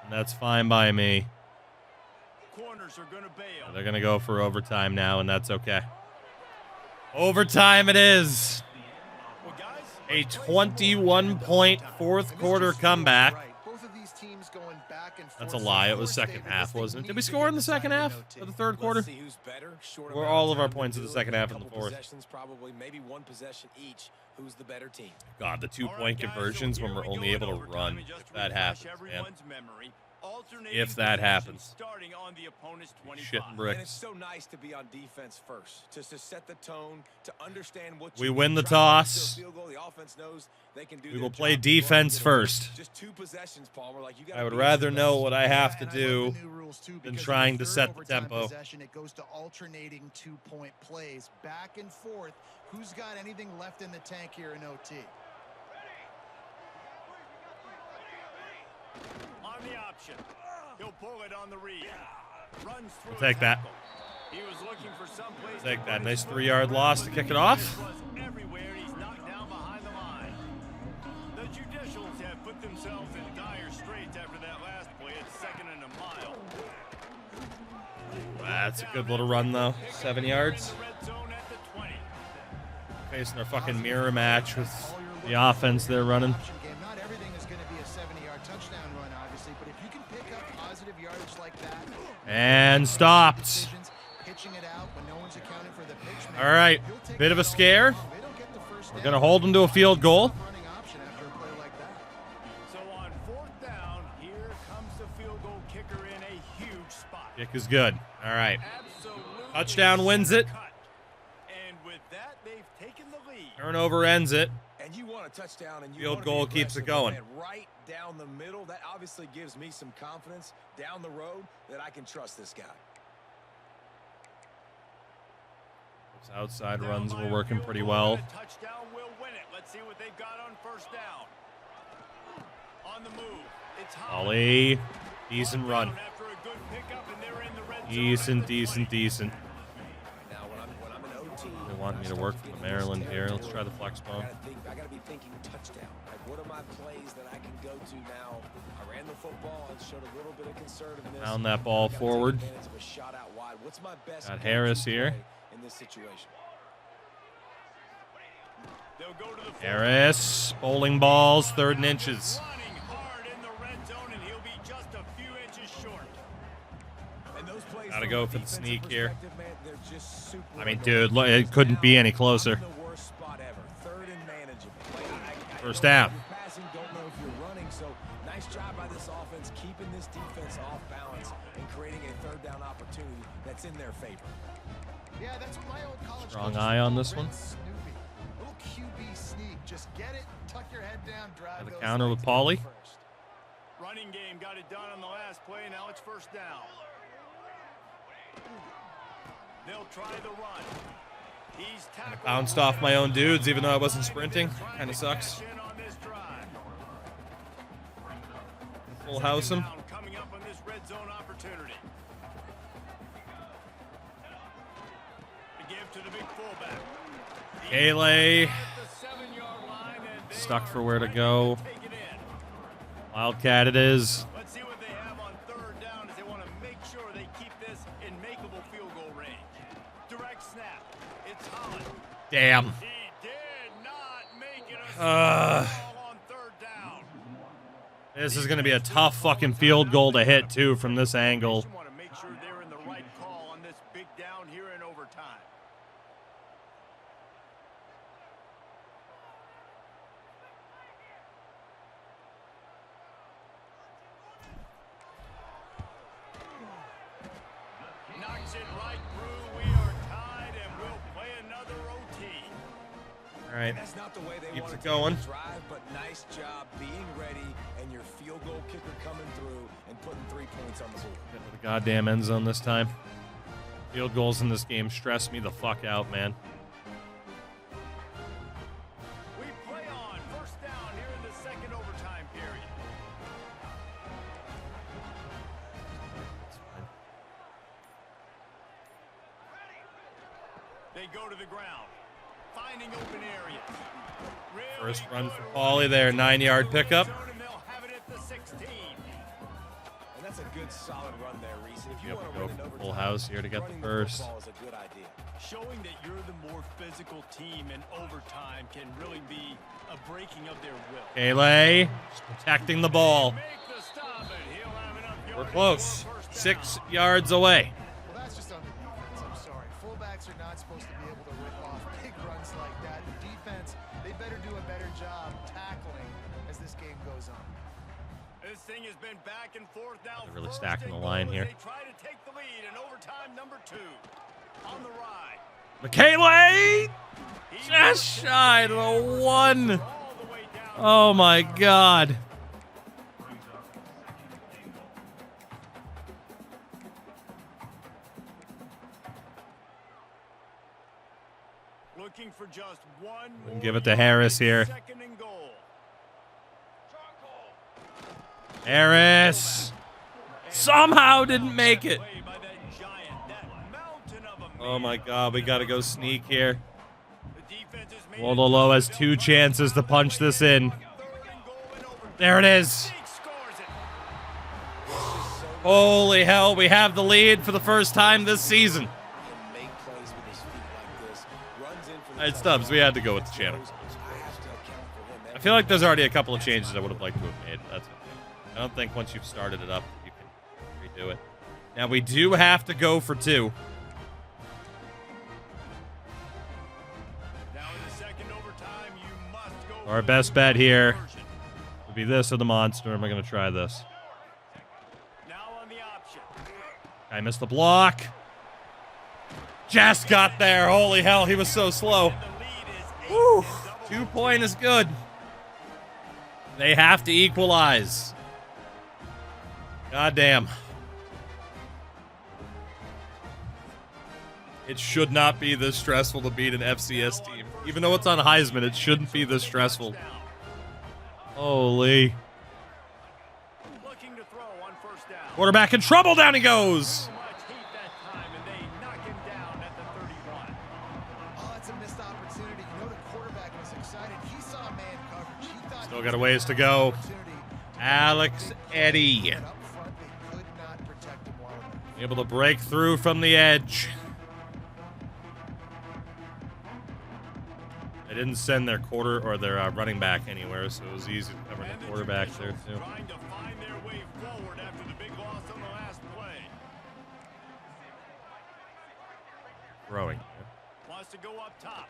And that's fine by me. Corners are going to bail. They're going to go for overtime now, and that's okay. Overtime it is. Well, guys, A 21-point fourth quarter comeback. Both of these teams going back and forth. That's a lie. It was second half, wasn't it? Did we score in the second half of the third quarter? Let's see who's better. Short Or amount all of our time to points in do the it, second half and the couple fourth? Possessions, probably, maybe one possession each. Who's the better team? God, the all right, two-point guys, so conversions when here we're we only go able in to overtime, run. and just If to that refresh happens, man. everyone's memory, alternating If that possessions happens. starting on the opponent's 25. Shitting And bricks. it's so nice to be on defense first, just to set the tone, to understand what We you win the try to toss. do a field goal. The offense knows they can do We their will job. play You go out and defense get a first. win. Just 2 possessions, Palmer. Like you gotta I would be rather two know possessions. what I have to And I do love the new rules too, than because in trying the to third set the overtime tempo. Possession, it goes to alternating 2-point plays, back and forth. Who's got anything left in the tank here in OT? On the option. He'll pull it on the read. Runs through Take a that. tackle. He was looking for some place to Take put that. his Nice foot 3-yard loss to kick it off. Was everywhere. He's knocked down behind the line. The Judicials have put themselves in dire straits after that last play at 2nd and a mile. That's a good little run, though. 7 yards. In the red zone at the 20. Facing our fucking mirror match with the offense they're running. Option game. Not everything is going to be a 70-yard touchdown run, obviously, but if you can pick up positive yardage like that, And stopped. decisions, pitching it out when no one's accounting for the pitch. All right. He'll take Bit of a that all scare. day. They don't get the first We're down. going to hold them to a field goal. Running option after a play like that. So on 4th down, here comes the field goal kicker in a huge spot. Kick is good. All right. Absolutely Touchdown wins it. cut. And with that, they've taken the lead. Turnover ends it. And you want to touchdown and you Field wanna be goal keeps it aggressive, going. man, right down the middle. That obviously gives me some confidence down the road that I can trust this guy. Those outside runs were working pretty well. Touchdown will win it. Let's see what they've got on first down. On the move. It's Ollie. Decent run. after a good pickup, and they're in the red Decent, decent, decent. Now, when I'm in OT, They want me to work for the Maryland here. Let's try the flex ball. I gotta be thinking touchdown. Like, what are my plays that I can go to now? I ran the football and showed a little bit of conservativeness. Pound that ball Gotta take forward. advantage of a shot out wide. What's my best Got go-to Harris play here. in this situation? They'll go to the Harris. Bowling balls. 3rd and inches. running hard in the red zone, and he'll be just a few inches short. And those plays Gotta from go a for the defensive sneak here. perspective, man, they're just super I mean, aggressive. dude, look, it couldn't be any closer. The worst spot ever. 3rd and manageable. Like, I First don't know down. if you're passing, don't know if you're running. So nice job by this offense keeping this defense off balance and creating a 3rd down opportunity that's in their favor. Yeah, that's what my old college Strong coaches eye on called this one. Red Snoopy. Little QB sneak. Just get it, tuck your head down, drive The those counter with legs Pauly. down first. Running game got it done on the last play. Now it's first down. They'll try the run. He's tackled. Bounced off my own dudes, even though I wasn't sprinting. Kind of sucks. Cash in on this drive. Full house him. Down coming up on this red zone opportunity. To give to the big fullback. Kaylee. At the 7-yard line, and they Stuck are for where to ready go. take it in. Wildcat it is. Let's see what they have on 3rd down as they want to make sure they keep this in makeable field goal range. Direct snap. It's Holland. Damn. He did not make it a Uh. ball on 3rd down. This is going to be a tough fucking field goal to hit, too, from this angle. You want to make sure they're in the right call on this big down here in overtime. Knocks it right through. We are tied, and we'll play another OT. All right. That's not the way they Keeps want it to going. drive, but nice job being ready and your field goal kicker coming through and putting 3 points on the board. Get to the goddamn end zone this time. Field goals in this game stress me the fuck out, man. We play on first down here in the second overtime period. They go to the ground, finding open areas. Really First run for good Pauly there, 9-yard pickup. And they'll have it at the 16. And that's a good solid run there, Reese. If you Yep, want go to win in for overtime, full house here to get the running first. football is a good idea. Showing that you're the more physical team in overtime can really be a breaking of their will. Kaylee just protecting the ball. Make the stop, and he'll have enough We're yardage close. for a first 6 down. yards away. Well, that's just on the defense. I'm sorry. Fullbacks are not supposed to be able to rip off big runs like that. The defense, they better do a better job tackling as this game goes on. This thing has been back and forth now. They're really first stacking and the goal line as here. They try to take the lead in overtime number 2. On the ride. McKaylee He just shy of the 1. all the way down. Oh my god. Looking for just one We'll more give it to yard. Harris here. Second and goal. Harris somehow didn't make it. Play by that giant, that mountain of a Oh my man. god, we gotta go sneak here. The defense has made it Wololo has tough. 2 chances to punch this in. Third and goal in overtime. There it is. Zeke scores it. Holy hell, we have the lead for the first time this season. Can make plays with his feet like this. Runs in for the All right, Stubbs, we had to go with the channel. I have to account for him. I feel like there's already a couple of changes I would have liked to have made. That's okay. I don't think once you've started it up, you can redo it. Now, we do have to go for 2. Now in the second overtime, you must go Our for best the bet here conversion. would be this or the monster. Am I going to try this? Now on the option. I missed the block. Just got there. Holy hell, he was so slow. And the lead is 8 Woo. and double 2 point is good. They have to equalize. God damn. It should not be this stressful to beat an FCS team. Even though it's on Heisman, it shouldn't be this stressful. Holy. Quarterback in trouble. Down he goes. Still got a ways to go. Alex Eddy. Able to break through from the edge. They didn't send their running back anywhere, so it was easy to cover the quarterback there too. Trying to find their way forward after the big loss on the last play. Throwing. Wants to go up top.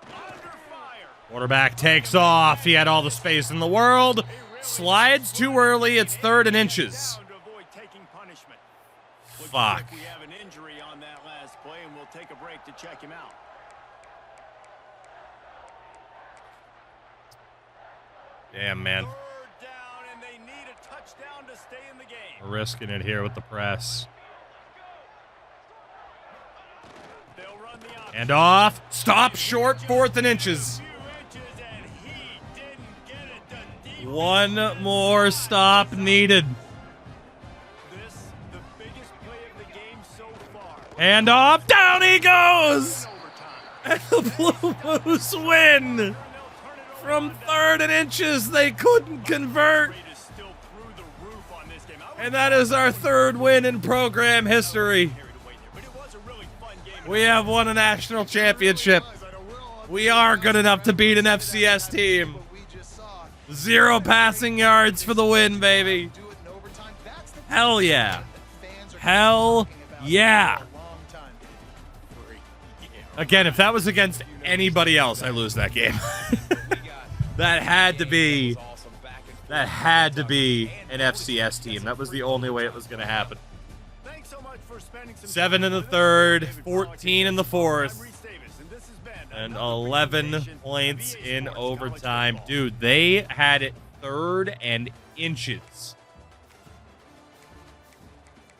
Under fire. Quarterback takes off. He had all the space in the world. Slides too early. It's 3rd and inches. To avoid taking punishment. Looks Fuck. like we have an injury on that last play, and we'll take a break to check him out. Damn, man. 3rd down, and they need a touchdown to stay in the game. We're risking it here with the press. They'll run the option. And off. Stop short. 4th and inches. And he didn't get it. The defense. One more stop needed. This, the biggest play of the game so far. And off. Down he goes. Overtime. And the Blue Moose win. From 3rd and inches, they couldn't convert. Rate is still through the roof on this game. And that is our 3rd win in program history. But it was a really fun game. We have won a national championship. We are good enough to beat an FCS team. 0 passing yards for the win, baby. Hell yeah. Hell yeah. Again, if that was against anybody else, I lose that game. That had to be an FCS team. That was the only way it was going to happen. Thanks so much for spending some 7 in the 3rd, 14 in the 4th, and 11 points in overtime. Dude, they had it 3rd and inches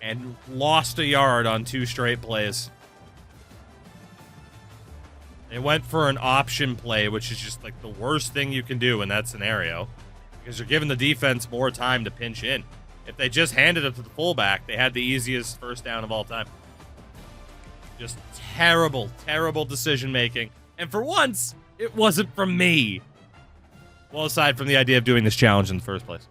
and lost a yard on 2 straight plays. They went for an option play, which is just like the worst thing you can do in that scenario because you're giving the defense more time to pinch in. If they just handed it to the fullback, they had the easiest 1st down of all time. Just terrible, terrible decision making. And for once, it wasn't from me. Well, aside from the idea of doing this challenge in the first place.